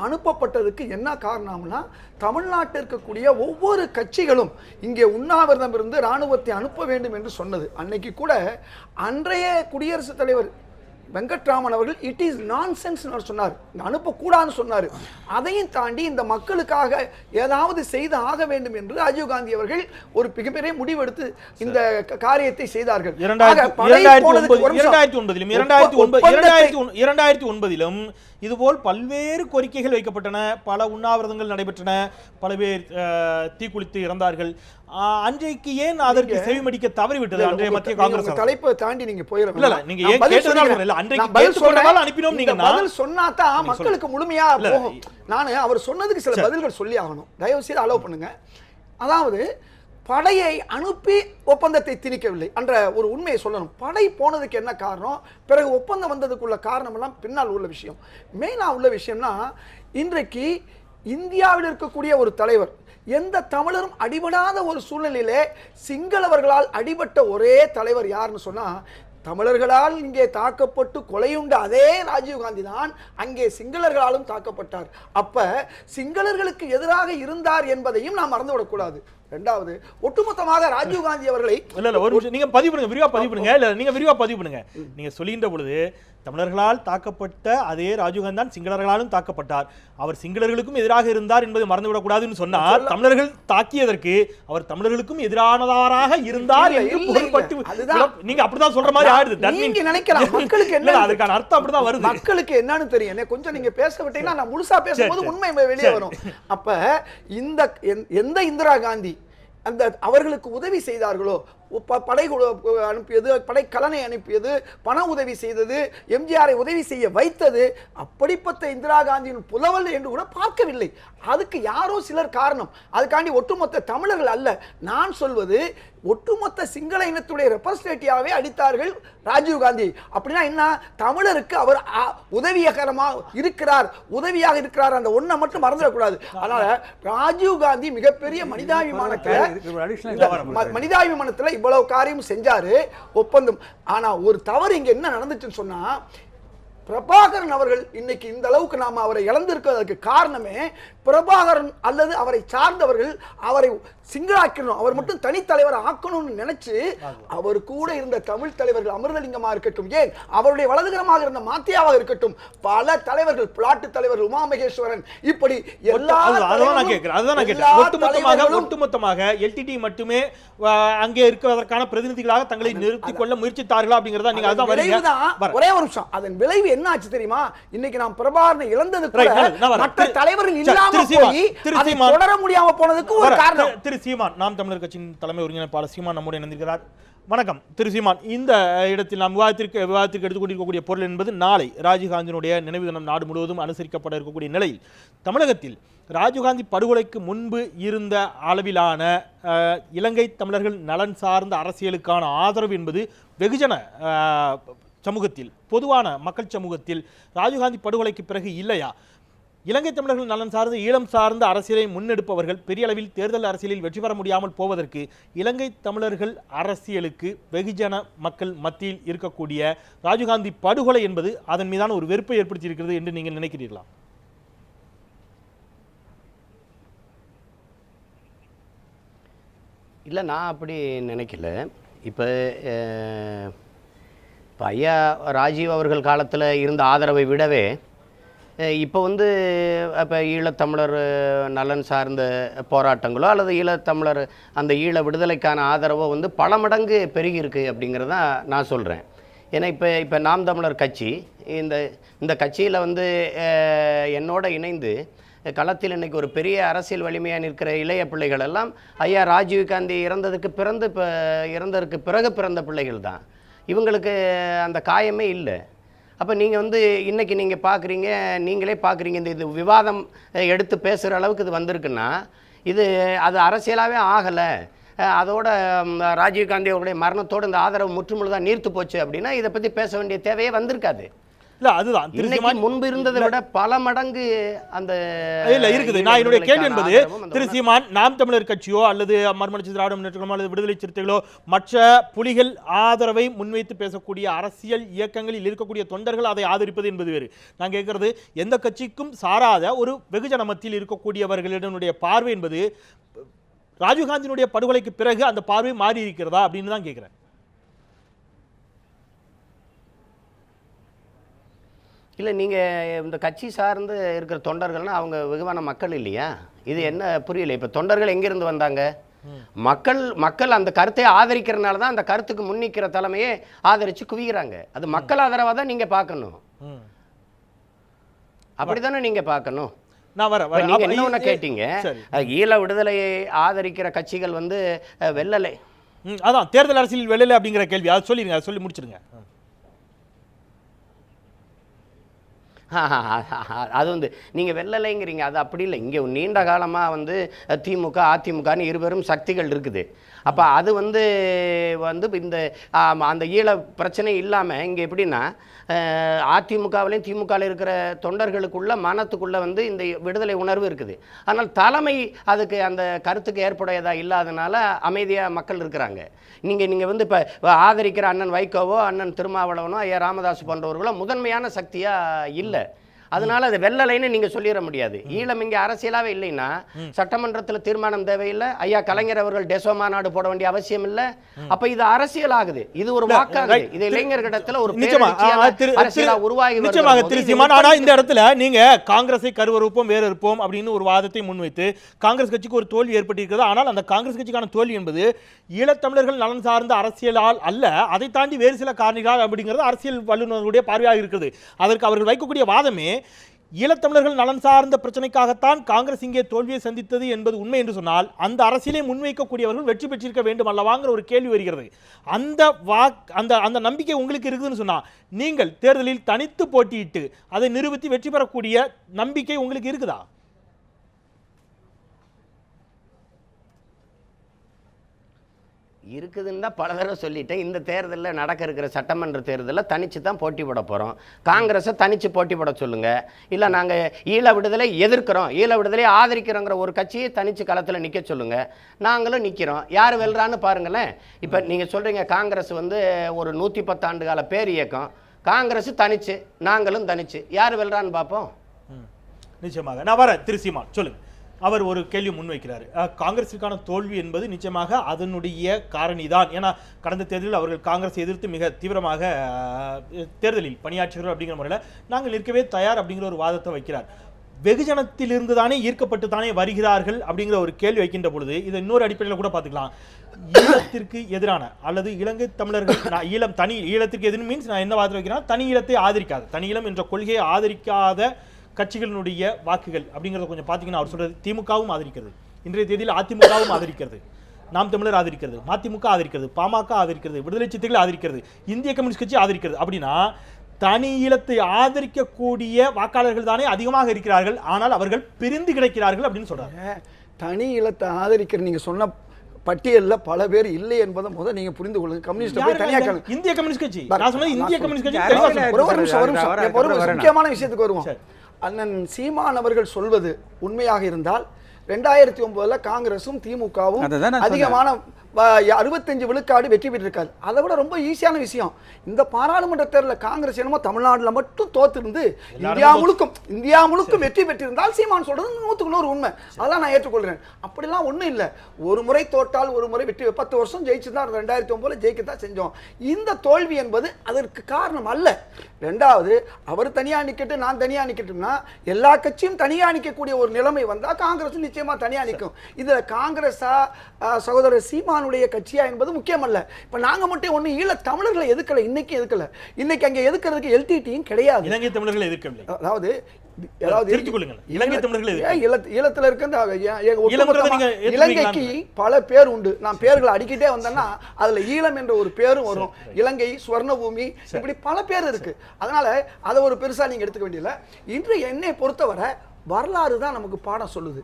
அனுப்பப்பட்டதுக்கு என்ன காரணம்னா, தமிழ்நாட்டில் இருக்கக்கூடிய ஒவ்வொரு கட்சிகளும் இங்கே உண்ணாவிரதம் இருந்து இராணுவத்தை அனுப்ப வேண்டும் என்று சொன்னது. அன்னைக்கு கூட அன்றைய குடியரசுத் தலைவர் வெங்கட்ராமன் அவர்கள் இட் இஸ் நான்சென்ஸ் சொன்னார், அனுப்பக்கூடாதுன்னு சொன்னார். அதையும் தாண்டி இந்த மக்களுக்காக ஏதாவது செய்து ஆக வேண்டும் என்று ராஜீவ்காந்தி அவர்கள் ஒரு மிகப்பெரிய முடிவெடுத்து இந்த காரியத்தை செய்தார்கள். 2009 இதுபோல் பல்வேறு கோரிக்கைகள் வைக்கப்பட்டன, பல உண்ணாவிரதங்கள் நடைபெற்றன, பல பேர் தீக்குளித்து இறந்தார்கள். அன்றைக்கு ஏன் அதற்கு செவிமடிக்க தவறிவிட்டது அன்றைய மத்திய காங்கிரஸ்? தலைப்பை தாண்டி நீங்க போயிடலாம். இல்ல நீங்க ஏன் கேட்டதனால இல்ல, அன்றைக்கு கேட்டதனால அனுப்பினோம். நீங்க பதில் சொன்னாதான் மக்களுக்கு முழுமையா போகும். நான் அவர் சொன்னதுக்கு சில பதில்கள் சொல்லி ஆகணும், தயவு செய்து அலோவ் பண்ணுங்க. அதாவது படையை அனுப்பி ஒப்பந்தத்தை திணிக்கவில்லை என்ற ஒரு உண்மையை சொல்லணும். படை போனதுக்கு என்ன காரணம், பிறகு ஒப்பந்தம் வந்ததுக்குள்ள காரணம் எல்லாம் பின்னால் உள்ள விஷயம். மெயினாக உள்ள விஷயம்னா, இன்றைக்கு இந்தியாவில் இருக்கக்கூடிய ஒரு தலைவர், எந்த தமிழரும் அடிபடாத ஒரு சூழ்நிலையிலே சிங்களவர்களால் அடிபட்ட ஒரே தலைவர் யாருன்னு சொன்னா, தமிழர்களால் இங்கே தாக்கப்பட்டு கொலையுண்ட அதே ராஜீவ்காந்தி தான் அங்கே சிங்களர்களாலும் தாக்கப்பட்டார். அப்ப சிங்களர்களுக்கு எதிராக இருந்தார் என்பதையும் நாம் மறந்துவிடக்கூடாது. ரெண்டாவது, ஒட்டுமொத்தமாக ராஜீவ்காந்தி அவர்களை நீங்க பதிவு பண்ணுங்க, விரிவா பதிவு பண்ணுங்க. இல்ல நீங்க விரிவா பதிவு பண்ணுங்க. நீங்க சொல்லுகின்ற பொழுது தமிழர்களால் தாக்கப்பட்ட அதே ராஜீவ்காந்தி தான் சிங்களர்களாலும் தாக்கப்பட்டார், அவர் சிங்களர்களுக்கும் எதிராக இருந்தார் என்பதை மறந்துவிடக்கூடாதுன்னு சொன்னார். தமிழர்கள் தாக்கியதற்கு அவர் தமிழர்களுக்கும் எதிரானவராக இருந்தார் என்று பொருள்பட்டு நீங்க அப்படிதான் சொல்ற மாதிரி ஆயிடுது. நீங்க நினைக்கலாம் மக்களுக்கு என்ன, அதுக்கான அர்த்தம் அப்படிதான் வருது. மக்களுக்கு என்னன்னு தெரியும். கொஞ்சம் நீங்க பேச விட்டீங்கன்னா நான் முழுசா பேசும்போது உண்மை வெளியே வரும். அப்ப எந்த இந்திரா காந்தி அந்த அவர்களுக்கு உதவி செய்தார்களோ, படை அனுப்பியது, படைக்கலனை அனுப்பியது, பண உதவி செய்தது, எம்ஜிஆரை உதவி செய்ய வைத்தது, அப்படிப்பட்ட இந்திரா காந்தியின் புலவல் என்று கூட பார்க்கவில்லை. அதுக்கு யாரோ சிலர் காரணம். அதுக்காண்டி ஒட்டுமொத்த தமிழர்கள் அல்ல. நான் சொல்வது ஒட்டுமொத்த சிங்கள இனத்துடைய ரெப்ரசன்டேட்டிவாவே அடித்தார்கள் ராஜீவ்காந்தி. அப்படின்னா என்ன, தமிழருக்கு அவர் உதவியாக இருக்கிறார், அந்த ஒன்றை மட்டும் மறந்துடக்கூடாது. அதனால ராஜீவ்காந்தி மிகப்பெரிய மனிதாபிமானத்தில் இவ்வளவு காரியம் செஞ்சாரு, ஒப்பந்தம். ஆனா ஒரு தவறு இங்க என்ன நடந்துச்சுன்னு சொன்னா, பிரபாகரன் அவர்கள் இன்னைக்கு இந்த அளவுக்கு நாம அவரை இழந்திருக்கிறதுக்கு காரணமே பிரபாகரன் அல்லது அவரை சார்ந்தவர்கள் அவரை சிங்களாக்கணும், அவர் மட்டும் தனித்தலைவர் ஆக்கணும்னு நினைச்சு அவர் கூட இருந்த தமிழ் தலைவர்கள் அமிர்தலிங்கமா இருக்கட்டும், ஏன் அவருடைய வலதுகரமாக இருந்த மாத்தியாவாக இருக்கட்டும், பல தலைவர்கள், பிளாட்டு தலைவர் உமா மகேஸ்வரன், இப்படி ஒட்டுமொத்தமாக எல்டிடி மட்டுமே அங்கே இருக்கிறதற்கான பிரதிநிதிகளாக தங்களை நிறுத்திக் கொள்ள முயற்சித்தார்களா அப்படிங்கறத நீங்க அதான் வரீங்க. ஒரே ஒரு நிமிஷம், அதன் விளைவு என்ன ஆச்சு தெரியுமா? இன்னைக்கு நாம் பிரபாகரனை இழந்தது மற்ற தலைவர்கள் இல்லாம போய் அதை தொடர முடியாம போனதுக்கு ஒரு காரணம். திரு சீமான், நாம் தமிழர் கட்சியின் தலைமை ஒருங்கிணைப்பாளர் சீமான் நம்முடைய இணைந்திருக்கிறார். வணக்கம் திரு சீமான். இந்த இடத்தில் நாம் விவாதத்திற்கு எடுத்துக்கொண்டிருக்கக்கூடிய பொருள் என்பது, நாளை ராஜீவ்காந்தியினுடைய நினைவு தினம் நாடு முழுவதும் அனுசரிக்கப்பட இருக்கக்கூடிய நிலையில் தமிழகத்தில் ராஜீவ்காந்தி படுகொலைக்கு முன்பு இருந்த அளவிலான இலங்கை தமிழர்கள் நலன் சார்ந்த அரசியலுக்கான ஆதரவு என்பது வெகுஜன சமூகத்தில், பொதுவான மக்கள் சமூகத்தில் ராஜீவ்காந்தி படுகொலைக்கு பிறகு இல்லையா? இலங்கை தமிழர்கள் நலன் சார்ந்த, ஈழம் சார்ந்த அரசியலை முன்னெடுப்பவர்கள் பெரிய அளவில் தேர்தல் அரசியலில் வெற்றி பெற முடியாமல் போவதற்கு இலங்கை தமிழர்கள் அரசியலுக்கு வெகுஜன மக்கள் மத்தியில் இருக்கக்கூடிய ராஜீவ்காந்தி படுகொலை என்பது அதன் மீதான ஒரு வெறுப்பை ஏற்படுத்தி இருக்கிறது என்று நீங்கள் நினைக்கிறீர்களா? இல்லை, நான் அப்படி நினைக்கல. இப்போ ஐயா ராஜீவ் அவர்கள் காலத்தில் இருந்த ஆதரவை விடவே இப்போ இப்போ ஈழத்தமிழர் நலன் சார்ந்த போராட்டங்களோ அல்லது ஈழத்தமிழர் அந்த ஈழ விடுதலைக்கான ஆதரவோ பல மடங்கு பெருகி இருக்கு அப்படிங்கிறத நான் சொல்கிறேன். ஏன்னா இப்போ நாம் தமிழர் கட்சி, இந்த கட்சியில் என்னோட இணைந்து களத்தில் இன்றைக்கி ஒரு பெரிய அரசியல் வலிமையாக நிற்கிற இளைய பிள்ளைகள் எல்லாம் ஐயா ராஜீவ்காந்தி இறந்ததற்கு பிறகு பிறந்த பிள்ளைகள் தான். இவங்களுக்கு அந்த காயமே இல்லை. அப்போ நீங்கள் இன்றைக்கி நீங்கள் பார்க்குறீங்க, நீங்களே பார்க்குறீங்க, இது விவாதம் எடுத்து பேசுகிற அளவுக்கு இது வந்திருக்குன்னா அது அரசியலாகவே ஆகலை. அதோட ராஜீவ்காந்தி அவருடைய மரணத்தோடு இந்த ஆதரவு முற்றுமுழுதாக நீர்த்து போச்சு அப்படின்னா இதை பற்றி பேச வேண்டிய தேவையே வந்திருக்காது. இல்ல அதுதான் திரு இன்னைக்கு சீமான் முன்பு இருந்ததை விட பல மடங்கு அந்த இல்ல இருக்குது. நான் என்னுடைய கேள்வி என்பது திரு சீமான் நாம் தமிழர் கட்சியோ அல்லது மறுமலர்ச்சி திராவிட முன்னேற்ற கழகமோ அல்லது விடுதலை சிறுத்தைகளோ மற்ற புலிகள் ஆதரவை முன்வைத்து பேசக்கூடிய அரசியல் இயக்கங்களில் இருக்கக்கூடிய தொண்டர்கள் அதை ஆதரிப்பது என்பது வேறு. நான் கேட்கறது எந்த கட்சிக்கும் சாராத ஒரு வெகுஜன மத்தியில் இருக்கக்கூடியவர்களிடனுடைய பார்வை என்பது ராஜீவ்காந்தியினுடைய படுகொலைக்கு பிறகு அந்த பார்வை மாறி இருக்கிறதா அப்படின்னு தான் கேட்கிறேன். இல்லை, நீங்கள் இந்த கட்சி சார்ந்து இருக்கிற தொண்டர்கள்னா அவங்க வெகுவான மக்கள் இல்லையா? இது என்ன புரியல. இப்போ தொண்டர்கள் எங்கேருந்து வந்தாங்க? மக்கள் அந்த கருத்தை ஆதரிக்கிறதுனால தான் அந்த கருத்துக்கு முன்னிக்கிற தலைமையே ஆதரித்து குவிக்கிறாங்க. அது மக்கள் ஆதரவாக தான் நீங்கள் பார்க்கணும். அப்படி தானே நீங்கள் பார்க்கணும். நீங்க என்ன கேட்டீங்க, ஈழ விடுதலையை ஆதரிக்கிற கட்சிகள் வந்து வெள்ளலை, அதான் தேர்தல் அரசியல் வெள்ளலை அப்படிங்கிற கேள்வி. அதை சொல்லிடுங்க, அதை சொல்லி முடிச்சிருங்க. அது வந்து நீங்கள் வெள்ளலைங்கிறீங்க, அது அப்படி இல்லை. இங்கே நீண்ட காலமாக வந்து திமுக அதிமுகன்னு இருவரும் சக்திகள் இருக்குது. அப்போ அது வந்து இந்த அந்த ஈழ பிரச்சனை இல்லாமல் இங்கே எப்படின்னா அதிமுகவிலையும் திமுகவில் இருக்கிற தொண்டர்களுக்குள்ள மனத்துக்குள்ளே வந்து இந்த விடுதலை உணர்வு இருக்குது. ஆனால் தலைமை அதுக்கு அந்த கருத்துக்கு ஏற்புடையதாக இல்லாதனால அமைதியாக மக்கள் இருக்கிறாங்க. நீங்கள் வந்து இப்போ ஆதரிக்கிற அண்ணன் வைகோவோ அண்ணன் திருமாவளவனோ ஐயா ராமதாஸ் போன்றவர்களோ முதன்மையான சக்தியாக இல்லை. அதனால அது வெள்ளலைன்னு நீங்க சொல்லிட முடியாது. ஈழம் இங்கே அரசியலாவே இல்லைன்னா சட்டமன்றத்தில் தீர்மானம் தேவையில்லை. ஐயா கலைஞர் அவர்கள் டெசோ மாநாடு போட வேண்டிய அவசியம் இல்லை. அப்ப இது அரசியல் ஆகுது, இது ஒரு வாக்காகுது. இது இளைஞர்களிடத்துல ஒரு அரசியலா உருவாகி ஆனா இந்த இடத்துல நீங்க காங்கிரஸை கருவறுப்போம் வேறு இருப்போம் அப்படின்னு ஒரு வாதத்தை முன்வைத்து காங்கிரஸ் கட்சிக்கு ஒரு தோல்வி ஏற்பட்டிருக்கிறது. ஆனால் அந்த காங்கிரஸ் கட்சிக்கான தோல்வி என்பது ஈழத்தமிழர்கள் நலன் சார்ந்த அரசியலால் அல்ல, அதை தாண்டி வேறு சில காரணிகளால் அப்படிங்கிறது அரசியல் வல்லுநர்களுடைய பார்வையாக இருக்குது. அதற்கு அவர்கள் வைக்கக்கூடிய வாதமே ஈழத்தமிழர்கள் நலன் சார்ந்த பிரச்சனைக்காகத்தான் காங்கிரஸ் இங்கே தோல்வியை சந்தித்தது என்பது உண்மை என்று சொன்னால் அந்த அரசியலை முன்வைக்கக்கூடியவர்கள் வெற்றி பெற்றிருக்க வேண்டும் அல்லவாங்கிற ஒரு கேள்வி வருகிறது. அந்த நம்பிக்கை உங்களுக்கு இருக்குதுன்னு சொன்னா நீங்கள் தேர்தலில் தனித்து போட்டியிட்டு அதை நிரூபித்து வெற்றி பெறக்கூடிய நம்பிக்கை உங்களுக்கு இருக்குதா? இருக்குதுன்னு தான் பல தடவை சொல்லிட்டேன். இந்த தேர்தலில் நடக்க இருக்கிற சட்டமன்ற தேர்தலில் தனித்து தான் போட்டி போட போகிறோம். காங்கிரஸை தனித்து போட்டி போட சொல்லுங்கள். இல்லை நாங்கள் ஈழ விடுதலை எதிர்க்கிறோம், ஈழ விடுதலையை ஆதரிக்கிறோங்கிற ஒரு கட்சியை தனித்து களத்தில் நிற்க சொல்லுங்கள். நாங்களும் நிற்கிறோம். யார் வெல்றான்னு பாருங்களேன். இப்போ நீங்கள் சொல்கிறீங்க காங்கிரஸ் வந்து ஒரு 110 ஆண்டு கால பேர் இயக்கம், காங்கிரஸ் தனிச்சு நாங்களும் தனிச்சு, யார் வெல்றான்னு பார்ப்போம். நிச்சயமாக நான் வரேன். திரு சீமான் சொல்லுங்கள். அவர் ஒரு கேள்வி முன்வைக்கிறார். காங்கிரஸுக்கான தோல்வி என்பது நிச்சயமாக அதனுடைய காரணிதான். ஏன்னா கடந்த தேர்தலில் அவர்கள் காங்கிரஸை எதிர்த்து மிக தீவிரமாக தேர்தலில் பணியாற்றுகிறோம் அப்படிங்கிற முறையில் நாங்கள் நிற்கவே தயார் அப்படிங்கிற ஒரு வாதத்தை வைக்கிறார். வெகுஜனத்திலிருந்து தானே ஈர்க்கப்பட்டு தானே வருகிறார்கள் அப்படிங்கிற ஒரு கேள்வி வைக்கின்ற பொழுது இதை இன்னொரு அடிப்படையில் கூட பார்த்துக்கலாம். ஈழத்திற்கு எதிரான அல்லது இலங்கை தமிழர்கள் ஈழத்திற்கு எதிர் மீன்ஸ் நான் என்ன வாதத்தை வைக்கிறேன், தனி ஈழத்தை ஆதரிக்காத, தனி ஈழம் என்ற கொள்கையை ஆதரிக்காத கட்சிகளினுடைய வாக்குகள் அப்படிங்கிறத கொஞ்சம் பார்த்தீங்கன்னா அவர் சொல்றது திமுகவும் ஆதரிக்கிறது, இன்றைய தேதியில் அதிமுகவும் ஆதரிக்கிறது, நாம் தமிழர் ஆதரிக்கிறது, மதிமுக ஆதரிக்கிறது, பாமக ஆதரிக்கிறது, விடுதலை சிறுத்தைகள் ஆதரிக்கிறது, இந்திய கம்யூனிஸ்ட் கட்சி ஆதரிக்கிறது. அப்படின்னா தனி ஈழத்தை ஆதரிக்கக்கூடிய வாக்காளர்கள் தானே அதிகமாக இருக்கிறார்கள், ஆனால் அவர்கள் பிரிந்து கிடைக்கிறார்கள் அப்படின்னு சொல்றாங்க. தனி ஈழத்தை ஆதரிக்கிற நீங்க சொன்ன பட்டியலில் பல பேர் இல்லை என்பதை முதல் நீங்க புரிந்து கொள்ளுங்க. கம்யூனிஸ்ட் போய் தனியாக இந்திய கம்யூனிஸ்ட் கட்சி, நான் சொன்னது இந்திய கம்யூனிஸ்ட் கட்சி. ஒரு முக்கியமான விஷயத்துக்கு வருவோம். அண்ணன் சீமான் அவர்கள் சொல்வது உண்மையாக இருந்தால் 2009 காங்கிரசும் திமுகவும் அதிகமான 65 விழுக்காடு வெற்றி பெற்றிருக்காது. அதை விட ரொம்ப ஈஸியான விஷயம், இந்த பாராளுமன்ற தேர்தலில் காங்கிரஸ் என்னமோ தமிழ்நாட்டில் மட்டும் தோத்திருந்து இந்தியா முழுக்கும் வெற்றி பெற்றிருந்தால் சீமான் சொல்றது 100% உண்மை. அதெல்லாம் நான் ஏற்றுக்கொள்கிறேன். அப்படிலாம் ஒன்றும் இல்லை. ஒரு முறை தோற்றால் ஒரு முறை வெற்றி, 10 வருஷம் ஜெயிச்சு தான் 2009 ஜெயிக்கத்தான் செஞ்சோம். இந்த தோல்வி என்பது அதற்கு காரணம் அல்ல. ரெண்டாவது, அவர் தனியாக நிற்கட்டும் நான் தனியாக நிற்கட்டும்னா எல்லா கட்சியும் தனியாக நிற்கக்கூடிய ஒரு நிலைமை வந்தால் காங்கிரஸும் நிச்சயமா தனியாக நிற்கும். இதில் காங்கிரஸா சகோதரர் சீமானுடைய கட்சியா என்பது முக்கியம் அல்ல. இப்போ நாங்கள் மட்டும் ஒன்றும் ஈழ தமிழர்களை எதுக்கலை, இன்னைக்கு எதுக்கல, இன்னைக்கு அங்கே எதுக்கிறதுக்கு எல்டிடியும் கிடையாது. இலங்கை தமிழர்களை எதிர்க்கவில்லை. அதாவது ஈழத்தில் இருக்க இலங்கைக்கு பல பேர் உண்டு. நான் பேர்களை அடிக்கிட்டே வந்தேன்னா அதுல ஈழம் என்ற ஒரு பேரும் வரும். இலங்கை, சுவர்ணபூமி, இப்படி பல பேர் இருக்கு. அதனால அதை ஒரு பெருசா நீங்க எடுத்துக்க வேண்டியதில்லை. இன்று என்னை பொறுத்தவரை வரலாறு தான் நமக்கு பாடம் சொல்லுது.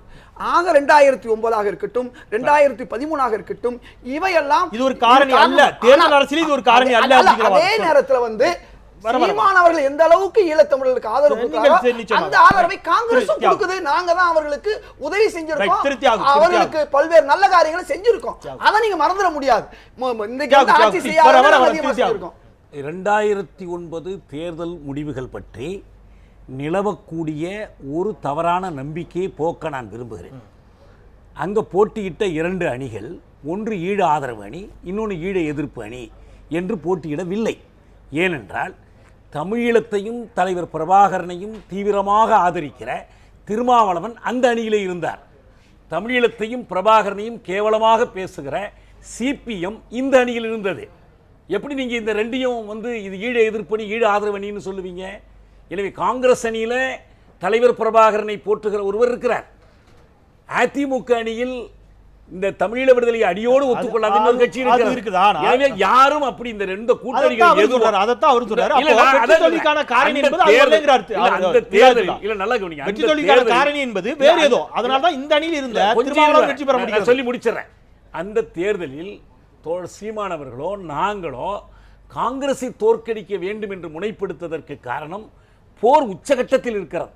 ஆக 2009 இருக்கட்டும் 2013 இருக்கட்டும் இவையெல்லாம் இது ஒரு காரணி அல்ல, தேர்தல் அரசியல் இது ஒரு காரணி அல்ல. அதே நேரத்தில் வந்து சீமான் அவர்கள் எந்த அளவுக்கு ஈழத்தமிழர்களுக்கு ஆதரவு கொடுத்தாரோ அந்த ஆதரவை காங்கிரஸும் கொடுக்குது. நாங்க தான் அவர்களுக்கு உதவி செஞ்சிருக்கோம், அவர்களுக்கு பல்வேறு நல்ல காரியங்களை செஞ்சிருக்கோம். அதை நீங்க மறந்துட முடியாது. இன்னைக்கு ஆட்சி செய்ய 2009 தேர்தல் முடிவுகள் பற்றி நிலவக்கூடிய ஒரு தவறான நம்பிக்கையை போக்க நான் விரும்புகிறேன். அங்கே போட்டியிட்ட 2 அணிகள், ஒன்று ஈழ ஆதரவு அணி, இன்னொன்று ஈழ எதிர்ப்பு அணி என்று போட்டியிடவில்லை. ஏனென்றால் தமிழீழத்தையும் தலைவர் பிரபாகரனையும் தீவிரமாக ஆதரிக்கிற திருமாவளவன் அந்த அணியிலே இருந்தார். தமிழீழத்தையும் பிரபாகரனையும் கேவலமாக பேசுகிற சிபிஎம் இந்த அணியில் இருந்தது. எப்படி நீங்கள் இந்த ரெண்டையும் இது ஈழ எதிர்ப்பு அணி, ஈழ ஆதரவு அணின்னு சொல்லுவீங்க? எனவே காங்கிரஸ் அணியில் தலைவர் பிரபாகரனை போற்றுகிற ஒருவர் இருக்கிறார். அதிமுக அணியில் இந்த தமிழீழ விடுதலை அடியோடு ஒத்துக்கொள்ளாத இன்னொரு கட்சி இருக்கிறது. எனவே யாரும் அப்படி இந்த ரெண்டு கூட்டணிகள் எதுவும் அதத்தான் அவர் சொல்றாரு. வெற்றி தோல்விக்கான காரணி என்பது அந்த தேர்தல் இல்ல, நல்லா கவனிங்க, வெற்றி தோல்விக்கான காரணி என்பது வேற ஏதோ. அதனால தான் இந்த அணியில் இருந்த திருமாவளவன் வெற்றி பெற முடியும் சொல்லி முடிச்சிடுறேன். அந்த தேர்தலில் சீமானவர்களோ நாங்களோ காங்கிரஸை தோற்கடிக்க வேண்டும் என்று முனைப்படுத்துவதற்கு காரணம் போர் உச்சகட்டத்தில் இருக்கிறது.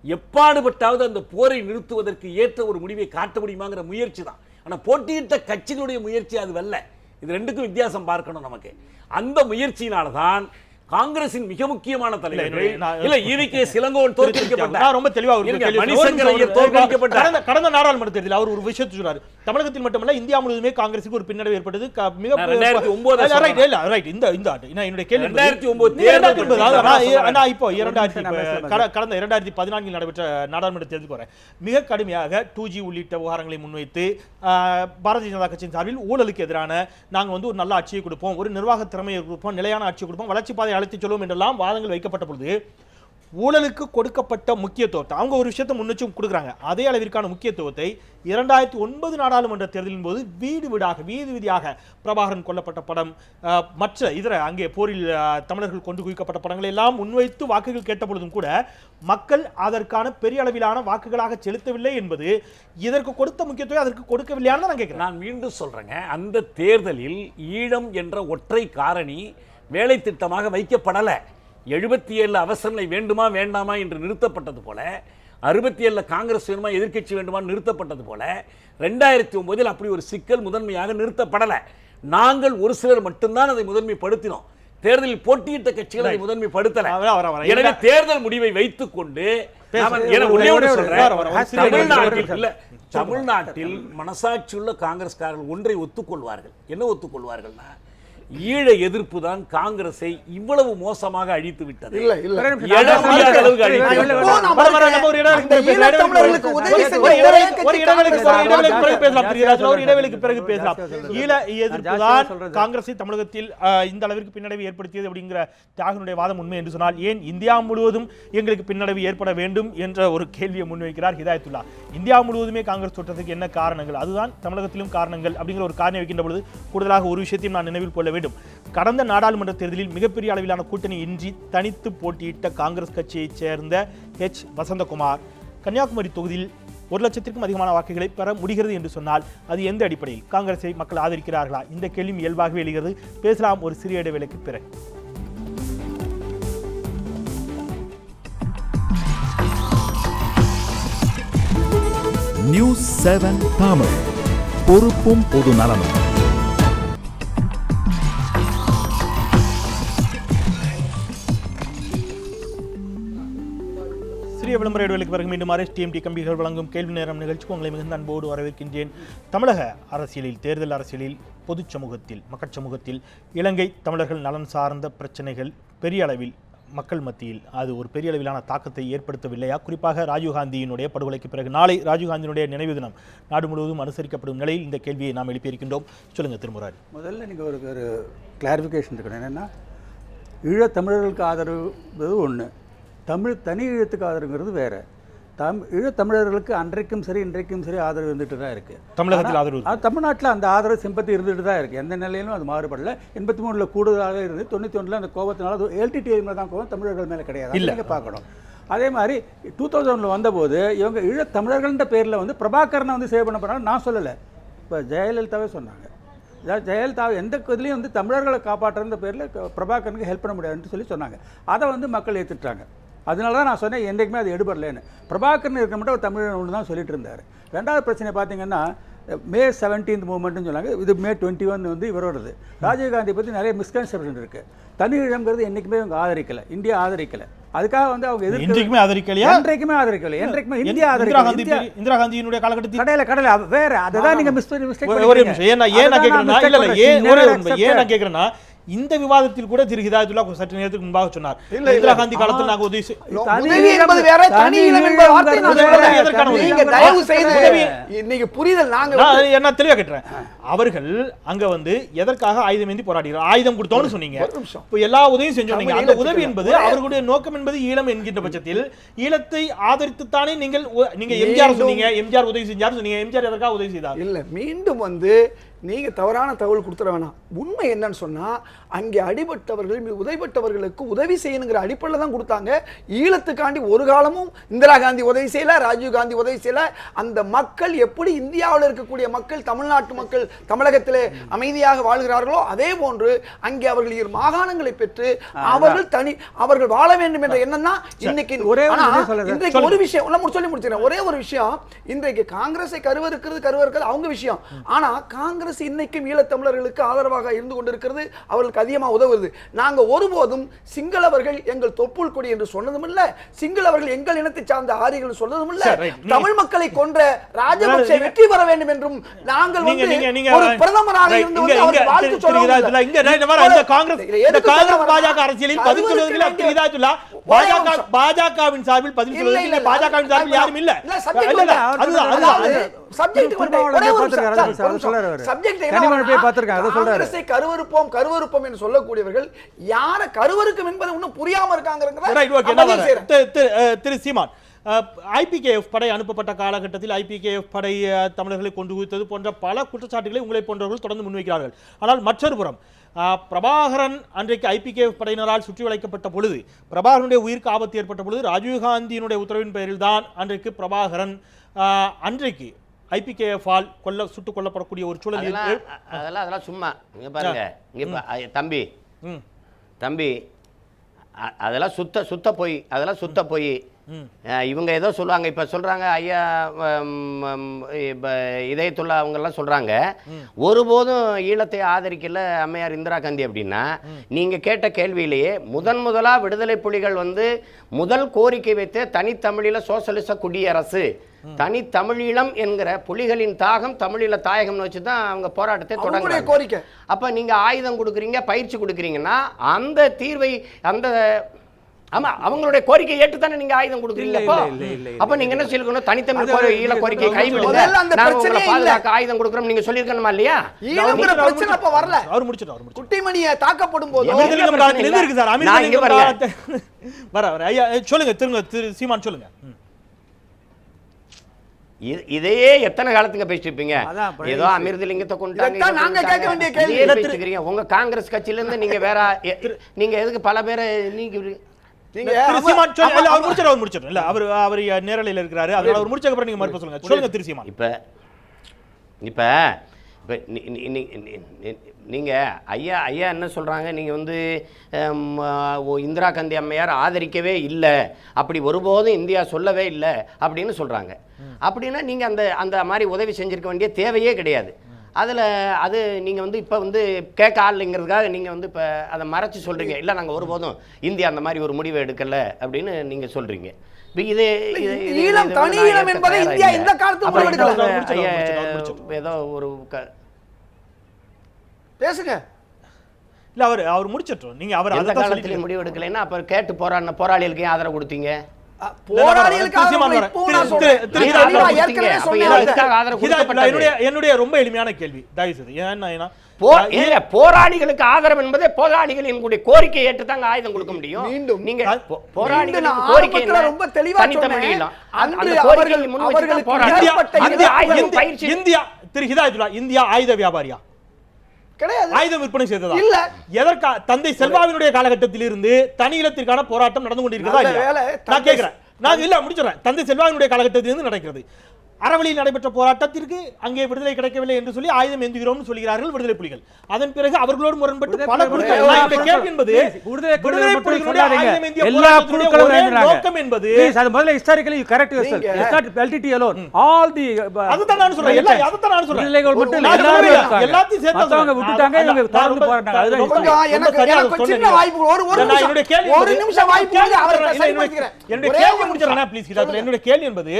எப்பாடுபட்டாவது அந்த போரை நிறுத்துவதற்கு ஏற்ற ஒரு முடிவை காட்ட முடியுமாங்கிற முயற்சி தான். ஆனால் போட்டியிட்ட கட்சிகளுடைய முயற்சி அதுவல்ல. இது ரெண்டுக்கும் வித்தியாசம் பார்க்கணும் நமக்கு. அந்த முயற்சியினால்தான் காங்கிரசின் மிக முக்கியமான தலைவர்கள் இல்ல ஈவிகே சிலங்கோவன் தோற்கடிக்கப்பட்டார். ரொம்ப தெளிவா கடந்த நாடாளுமன்ற தேர்தலில் அவர் ஒரு விஷயத்தை சொல்றாரு. தமிழகத்தில் மட்டுமல்ல இந்தியா முழுவதுமே காங்கிரசுக்கு ஒரு பின்னடைவு ஏற்பட்டது. என்னுடைய கேள்வி 2014 நடைபெற்ற நாடாளுமன்ற தேர்தலுக்கு வரேன். மிக கடுமையாக 2G உள்ளிட்ட விவகாரங்களை முன்வைத்து பாரதிய ஜனதா கட்சியின் சார்பில் ஊழலுக்கு எதிரான நாங்கள் ஒரு நல்ல ஆட்சியை கொடுப்போம், ஒரு நிர்வாக திறமையை கொடுப்போம், நிலையான ஆட்சியை கொடுப்போம், வளர்ச்சி பாதை அழைத்து சொல்லுவோம் என்றெல்லாம் வாதங்கள் வைக்கப்பட்ட பொழுது ஊழலுக்கு கொடுக்கப்பட்ட முக்கியத்துவத்தை அவங்க ஒரு விஷயத்தை முன்னெச்சும் கொடுக்குறாங்க. அதே அளவிற்கான முக்கியத்துவத்தை 2009 நாடாளுமன்ற தேர்தலின் போது வீடு வீடாக வீதி வீதியாக பிரபாகரன் கொல்லப்பட்ட படம், மற்ற இதர அங்கே போரில் தமிழர்கள் கொண்டு குவிக்கப்பட்ட படங்களை எல்லாம் முன்வைத்து வாக்குகள் கேட்ட பொழுதும் கூட மக்கள் அதற்கான பெரிய அளவிலான வாக்குகளாக செலுத்தவில்லை என்பது இதற்கு கொடுத்த முக்கியத்துவம் அதற்கு கொடுக்கவில்லையான்னு நான் கேட்கிறேன். நான் மீண்டும் சொல்றேங்க, அந்த தேர்தலில் ஈழம் என்ற ஒற்றை காரணி வேலை திட்டமாக வைக்கப்படலை. 77 அவசரங்களை வேண்டுமா வேண்டாமா என்று நிறுத்தப்பட்டது போல, 67 காங்கிரஸ் வேண்டுமா எதிர்க்கட்சி வேண்டுமா நிறுத்தப்பட்டது போல 2009 அப்படி ஒரு சிக்கல் முதன்மையாக நிறுத்தப்படலை. நாங்கள் ஒரு சிலர் மட்டும்தான் அதை முதன்மைப்படுத்தினோம். தேர்தலில் போட்டியிட்ட கட்சிகள் அதை முதன்மைப்படுத்தல. எனவே தேர்தல் முடிவை வைத்துக் கொண்டு தமிழ்நாட்டில் மனசாட்சியுள்ள காங்கிரஸ்காரர்கள் ஒன்றை ஒத்துக்கொள்வார்கள். என்ன ஒத்துக்கொள்வார்கள்னா, ஈழ எதிர்ப்பு தான் காங்கிரஸை இவ்வளவு மோசமாக அழித்து விட்டது. காங்கிரஸை தமிழகத்தில் இந்த அளவிற்கு பின்னடைவு ஏற்படுத்தியது அப்படிங்கிற தியாகனுடைய வாதம் உண்மை என்று சொன்னால், ஏன் இந்தியா முழுவதும் எங்களுக்கு பின்னடைவு ஏற்பட வேண்டும் என்ற ஒரு கேள்வியை முன்வைக்கிறார் ஹிதாயத்துல்லா. இந்தியா முழுவதுமே காங்கிரஸ் தோற்றத்துக்கு என்ன காரணங்கள், அதுதான் தமிழகத்திலும் காரணங்கள் அப்படிங்கிற ஒரு காரணம் வைக்கின்ற பொழுது கூடுதலாக ஒரு விஷயத்தையும் நான் நினைவில் கொள்ள வேண்டும். கடந்த நாடாளுமன்ற தேர்தலில் மிகப்பெரிய அளவிலான கூட்டணி இன்றி தனித்து போட்டியிட்ட காங்கிரஸ் கட்சியைச் சேர்ந்த H. வசந்தகுமார் கன்னியாகுமரி தொகுதியில் 1 லட்சத்திற்கும் அதிகமான வாக்குகளை பெற முடிகிறது என்று சொன்னால் அது எந்த அடிப்படையில் காங்கிரஸை மக்கள் ஆதரிக்கிறார்களா? இந்த கேள்வி இயல்பாகவே எழுகிறது. பேசலாம் ஒரு சிறிய இடைவேளைக்கு பிறகு. நியூஸ் 7 தமிழ், பொறுப்பும் பொது நலமும். விளம்பர இடைவெளிக்கு பிறகு மீண்டும் RSTMT கம்பிகள் வழங்கும் கேள்வி நேரம் நிகழ்ச்சிக்கு உங்களை மிகுந்த அன்போடு வரவேற்கின்றேன். தமிழக அரசியலில், தேர்தல் அரசியலில், பொது சமூகத்தில், மக்கள் சமூகத்தில் இலங்கை தமிழர்கள் நலன் சார்ந்த பிரச்சனைகள் பெரிய அளவில் மக்கள் மத்தியில் அது ஒரு பெரிய அளவிலான தாக்கத்தை ஏற்படுத்தவில்லையா? குறிப்பாக ராஜீவ்காந்தியினுடைய படுகொலைக்கு பிறகு நாளை ராஜீவ்காந்தியினுடைய நினைவு தினம் நாடு முழுவதும் அனுசரிக்கப்படும் நிலையில் இந்த கேள்வியை நாம் எழுப்பியிருக்கின்றோம். சொல்லுங்கள் திருமுராரி. முதல்ல நீங்கள் ஒரு கிளாரிஃபிகேஷன் இருக்கணும். என்னென்னா, ஈழத்தமிழர்களுக்கு ஆதரவு ஒன்று, தனி ஈழத்துக்கு ஆதரவுங்கிறது வேறு. ஈழத்தமிழர்களுக்கு அன்றைக்கும் சரி இன்றைக்கும் சரி ஆதரவு இருந்துட்டு தான் இருக்குது. தமிழகத்தில் ஆதரவு, தமிழ்நாட்டில் அந்த ஆதரவு சிம்பத்தி இருந்துட்டு தான் இருக்குது. எந்த நிலையிலும் அது மாறுபடல. 83 கூடுதலாக இருந்து 91 அந்த கோபத்தினால LTTE தான் கோபம், தமிழர்கள் மேலே கிடையாது. இல்லை பார்க்கணும். அதே மாதிரி 2000 வந்தபோது இவங்க ஈழத்தமிழர்கள்ன்ற பேரில் பிரபாகரனை சேவ் பண்ண போனாலும் நான் சொல்லலை. இப்போ ஜெயலலிதாவே சொன்னாங்க, ஜெயலலிதா எந்த இதுலேயும் வந்து தமிழர்களை காப்பாற்றுற பேரில் பிரபாகரனுக்கு ஹெல்ப் பண்ண முடியாதுன்னு சொல்லி சொன்னாங்க. அதை வந்து மக்கள் ஏற்றுட்டாங்க. அதனால தான் நான் சொன்னேன் என்றைக்குமே அது எடுபடலேன்னு. பிரபாகரன் இருக்க மட்டும் ஒரு தமிழன் ஒன்று தான் சொல்லிட்டு இருந்தார். ரெண்டாவது பிரச்சனை பார்த்தீங்கன்னா May 17th மூவ்மெண்ட்னு சொன்னாங்க. இது May 21 வந்து இவரோடது. ராஜீவ்காந்தி பற்றி நிறைய மிஸ்கன்செப்ஷன் இருக்குது. தனியிழங்கிறது என்றைக்குமே இவங்க ஆதரிக்கலை, இந்தியா ஆதரிக்கலை. அதுக்காக வந்து அவங்க என்றைக்குமே ஆதரிக்கலையா? என்றைக்குமே ஆதரிக்கலை. என்றைக்குமே இந்தியா ஆதரிக்கலை. இந்திரா காந்தியினுடைய காலகட்டத்தில் கடையில வேற அதுதான் நீங்க மிஸ்டேக் ஒரு நிமிஷம். ஏன் நான் கேட்கிறேன்னா, இல்ல இல்ல ஏன் நான் கேட்கிறேன்னா, இந்த விவாதத்தில் கூட திரு ஹிதாயத்துல்லா சற்று நேரத்துக்கு முன்பாக சொன்னார், இந்திரா காந்தி காலத்தில் நாங்கள் உதவி உதவி என்பது வேற, தனி இனம் என்பது வார்த்தை நான் சொல்றேன். நீங்க தயவு செய்து இன்னைக்கு புரிதல் நாங்க என்ன தெளிவா கேட்கிறேன். அவர்கள் அங்க வந்து எதற்காக ஆயுதம் ஏந்தி போராடுகிறார்? ஆயுதம் கொடுத்தோம்னு சொன்னீங்க, இப்போ எல்லா உதவியும் செஞ்சோம். அந்த உதவி என்பது அவர்களுடைய நோக்கம் என்பது ஈழம் என்கின்ற பட்சத்தில் ஈழத்தை ஆதரித்துத்தானே நீங்க எம்ஜிஆர் சொன்னீங்க, எம்ஜிஆர் உதவி செஞ்சார் சொன்னீங்க. எம்ஜிஆர் எதற்காக உதவி செய்தார்? இல்ல, மீண்டும் வந்து நீங்க தவறான தகவல் கொடுத்துட வேணாம். உண்மை என்னன்னு சொன்னா, அங்கே அடிபட்டவர்கள் உதைப்பட்டவர்களுக்கு உதவி செய்யணுங்கிற அடிப்படையில் தான் கொடுத்தாங்க. ஈழத்துக்காண்டி ஒரு காலமும் இந்திரா காந்தி உதவி செய்யல, ராஜீவ் காந்தி உதவி செய்யல. அந்த மக்கள் எப்படி இந்தியாவில் இருக்கக்கூடிய மக்கள், தமிழ்நாட்டு மக்கள் தமிழகத்திலே அமைதியாக வாழ்கிறார்களோ அதே போன்று அங்கே அவர்கள் 2 மாகாணங்களை பெற்று அவர்கள் வாழ வேண்டும் என்ற எண்ணம் தான் இன்னைக்கு. இன்றைக்கு ஒரு விஷயம் சொல்லி முடிச்சிடறேன். ஒரே ஒரு விஷயம், இன்றைக்கு காங்கிரஸை கருவறுக்கிறது அவங்க விஷயம். ஆனா காங்கிரஸ் இன்னைக்கும் ஈழத்தமிழர்களுக்கு ஆதரவாக இருந்து கொண்டிருக்கிறது, அவர்களுக்கு அதிகமாக உதவுது. நாங்க ஒருபோதும் சிங்களவர்கள் எங்கள் தொப்புள் கொடி என்று சொன்னதும் இல்ல, சிங்களவர்கள் எங்கள் இனத்தை சார்ந்த ஆரியர்கள் சொன்னதும் இல்ல. தமிழ் மக்களை கொன்ற ராஜபக்சே வெற்றி பெற வேண்டும் என்றும் நாங்கள் ஒரு பிரதமராக இருந்து வாழ்த்து சொல்லுவோம். இந்த காங்கிரஸ் பாஜக அரசியலில் பதில் சொல்வதில் பாஜகவின் சார்பில் பதில் சொல்வதில் பாஜகவின் சார்பில் யாரும் இல்ல. கருவறுப்போம் என்று சொல்லக்கூடியவர்கள் யார கருவறுக்கும் என்பது இன்னும் புரியாம இருக்காங்க. திரு சீமான், IPKF படை அனுப்பப்பட்ட காலகட்டத்தில் IPKF படை தமிழர்களை கொண்டு குவித்தது போன்ற பல குற்றச்சாட்டுகளை உங்களை போன்றவர்கள் தொடர்ந்து முன்வைக்கிறார்கள். ஆனால் மற்றொரு புறம் பிரபாகரன் அன்றைக்கு IPKF படையினரால் சுற்றி வளைக்கப்பட்ட பொழுது, பிரபாகரனுடைய உயிருக்கு ஆபத்து ஏற்பட்ட பொழுது ராஜீவ்காந்தியினுடைய உத்தரவின் பெயரில் தான் அன்றைக்கு பிரபாகரன் அன்றைக்கு IPKF ஆல் சுட்டுக் கொல்லப்படக்கூடிய ஒரு சூழல். அதெல்லாம் சும்மா இங்க பாருங்க, இங்க தம்பி அதெல்லாம் சுத்த போய், அதெல்லாம் சுத்த போய். இவங்க ஏதோ சொல்லுவாங்க, இப்ப சொல்றாங்க ஐயா இதயத்துல்லா அவங்கெல்லாம் சொல்றாங்க ஒருபோதும் ஈழத்தை ஆதரிக்கல அம்மையார் இந்திரா காந்தி அப்படின்னா, நீங்க கேட்ட கேள்வியிலேயே முதலா விடுதலை புலிகள் வந்து முதல் கோரிக்கை வைத்த தனித்தமிழீழ சோசலிச குடியரசு, தனித்தமிழீழம் என்கிற புலிகளின் தாகம் தமிழீழ தாயகம்னு வச்சுதான் அவங்க போராட்டத்தை தொடங்க கோரிக்கை. அப்ப நீங்க ஆயுதம் கொடுக்குறீங்க, பயிற்சி கொடுக்குறீங்கன்னா அந்த தீர்வை அந்த ஆமா அவங்களுடைய கோரிக்கை ஏற்றுத்தானே நீங்க ஆயுதம் கொடுக்குறீங்க. அப்ப நீங்க என்ன சொல்லணும், தனித்தமிழ் ஈழ கோரிக்கையை கைவிடுங்க, நாங்க உங்களை பாதுகாக்க ஆயுதம் கொடுக்குறோம் நீங்க சொல்லிருக்கணுமா இல்லையா? பிரச்சனை அப்ப வரல. அவர் முடிச்சிட்டாரு. குட்டிமணியை தாக்கப்படும் போது இருக்கு சார். ஐயா சொல்லுங்க, திரு சீமான் சொல்லுங்க. இதையே எத்தனை காலத்துக்கு பேசிட்டு இருப்பீங்க? ஏதோ அமிர்தலிங்கத்தை கொண்டாங்க உங்க காங்கிரஸ் கட்சியில இருந்து நீங்க வேற, நீங்க எதுக்கு பல பேரை நீங்க நேரலையில் இருக்கிறாரு, அதனால அவர் முடிச்ச அப்புறம் நீங்க மறுப்பு சொல்லுங்க. சொல்லுங்க திரு சீமான். இப்ப நீங்க ஐயா என்ன சொல்றாங்க, நீங்க வந்து இந்திரா காந்தி அம்மையார் ஆதரிக்கவே இல்லை, அப்படி ஒருபோதும் இந்தியா சொல்லவே இல்லை அப்படின்னு சொல்றாங்க. அப்படின்னா நீங்க அந்த மாதிரி உதவி செஞ்சிருக்க வேண்டிய தேவையே கிடையாது. அது நீங்கள் வந்து இப்போ வந்து கேட்க ஆள்ங்கிறதுக்காக நீங்கள் வந்து இப்போ அதை மறைச்சி சொல்கிறீங்க. இல்லை நாங்கள் ஒருபோதும் இந்தியா அந்த மாதிரி ஒரு முடிவை எடுக்கலை அப்படின்னு நீங்கள் சொல்கிறீங்க. ஏதோ ஒரு பேசுங்க. இல்லை அவர் முடிச்சிட்டோம். நீங்கள் அவர் அந்த காலத்தில் முடிவு எடுக்கலைன்னா அப்போ கேட்டு போராளிகளுக்கு ஏன் ஆதரவு கொடுத்தீங்க? என்னுடைய ரொம்ப எளிமையான கேள்வி, போராளிகளுக்கு ஆதரவு என்பதே போராளிகளின் கோரிக்கை ஏற்றுதாங்க ஆயுதம் கொடுக்க முடியும். நீங்க போராளிகளுக்கு கோரிக்கை ரொம்ப தெளிவா இந்தியா திரு ஹிதாயத்துல்லா இந்தியா ஆயுத வியாபாரியா? கிடையாது. ஆயுதம் விற்பனை செய்ததா? இல்ல. எதற்கா தந்தை செல்வாவினுடைய காலகட்டத்தில் இருந்து தனியிலத்திற்கான போராட்டம் நடந்து கொண்டிருக்கிறதா? நான் கேட்கிறேன். நான் இல்ல முடிச்சிடறேன். தந்தை செல்வாவினுடைய காலகட்டத்தில் இருந்து நடக்கிறது. அறவழியில் நடைபெற்ற போராட்டத்திற்கு அங்கே விடுதலை கிடைக்கவில்லை என்று சொல்லி ஆயுதம் ஏந்துகிறோம் சொல்கிறார்கள் விடுதலை புலிகள். அதன் பிறகு அவர்களோடு முரண்பட்டு பல குழுக்கள். நான் இந்த கேள்வி என்பது விடுதலை புலிகளுடைய ஆயுதம் ஏந்திய போராட்டத்தினுடைய ஒரே நோக்கம் என்பது அது முதல்ல historically correct yourself. It's not LTT alone. All the அதுதான் நான் சொல்றேன். அதுதான் நான் சொல்றேன். விடுதலைகள் மட்டும் இல்ல, எல்லாத்தையும் சேர்த்து மத்தவங்க விட்டுட்டாங்க, இவங்க தொடர்ந்து போராடினாங்க. அதுதான் history. எனக்கு சின்ன வாய்ப்பு ஒரு நிமிஷம் வாய்ப்பு கொடுங்க. அவரை சரிப்படுத்திக்கிறேன். என்னுடைய கேள்வி முடிச்சறேன் ப்ளீஸ். என்னுடைய கேள்வி என்பது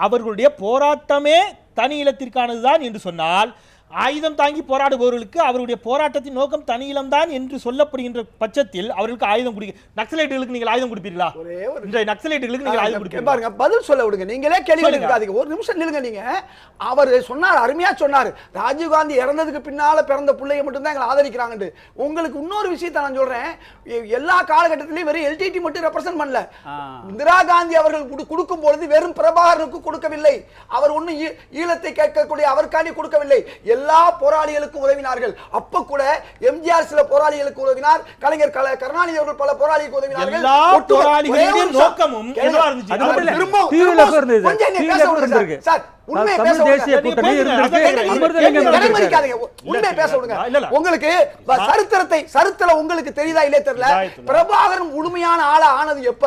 அவர்களுடைய போராட்டமே தனி இலத்திற்கானதுதான் என்று சொன்னால், ஆயுதம் தாங்கி போராடுபவர்களுக்கு அவருடைய போராட்டத்தின் நோக்கம் தனி இளம்தான் என்று சொல்லப்படுகின்ற பட்சத்தில் அவர்களுக்கு ஆயுதம் நக்சலைட்டுகளுக்கு நீங்கள் ஆயுதம் கொடுப்பீர்களா? இந்த நக்சலைட்டுகளுக்கு நீங்கள் ஆயுதம் கொடுப்பீங்க பாருங்க, பதில் சொல்ல விடுங்க. நீங்களே கேள்வி இருக்காதீங்க, ஒரு நிமிஷம் நில்லுங்க. நீங்க அவர் சொன்னார், அருமையா சொன்னார், ராஜீவ்காந்தி இறந்ததுக்கு பின்னால பிறந்த பிள்ளைய மட்டும் தான் எங்களை ஆதரிக்கிறாங்க. உங்களுக்கு இன்னொரு விஷயத்தை நான் சொல்றேன். எல்லா காலகட்டத்திலையும் வெறும் LTT மட்டும் ரெப்ரசன்ட் பண்ணல. இந்திரா காந்தி அவர்கள் கொடுக்கும் பொழுது வெறும் பிரபாகரனுக்கு கொடுக்கவில்லை. அவர் ஒன்னும் ஈழத்தை கேட்கக்கூடிய அவருக்காண்டி கொடுக்கவில்லை. எல்லா போராளிகளுக்கும் உதவினார்கள். அப்ப கூட எம்ஜிஆர் சில போராளிகளுக்கு உதவினார், கலைஞர் கருணாநிதி அவர்கள் பல போராளிகளுக்கு உதவினார்கள். எல்லா போராளிகளின் நோக்கமும் என்னவா இருந்துச்சு? சார் உண்மை பேச உங்களுக்கு சரித்திரம் உங்களுக்கு தெரியுதா இல்லையே தெரியல. பிரபாகரன் முழுமையான ஆளா ஆனது எப்ப?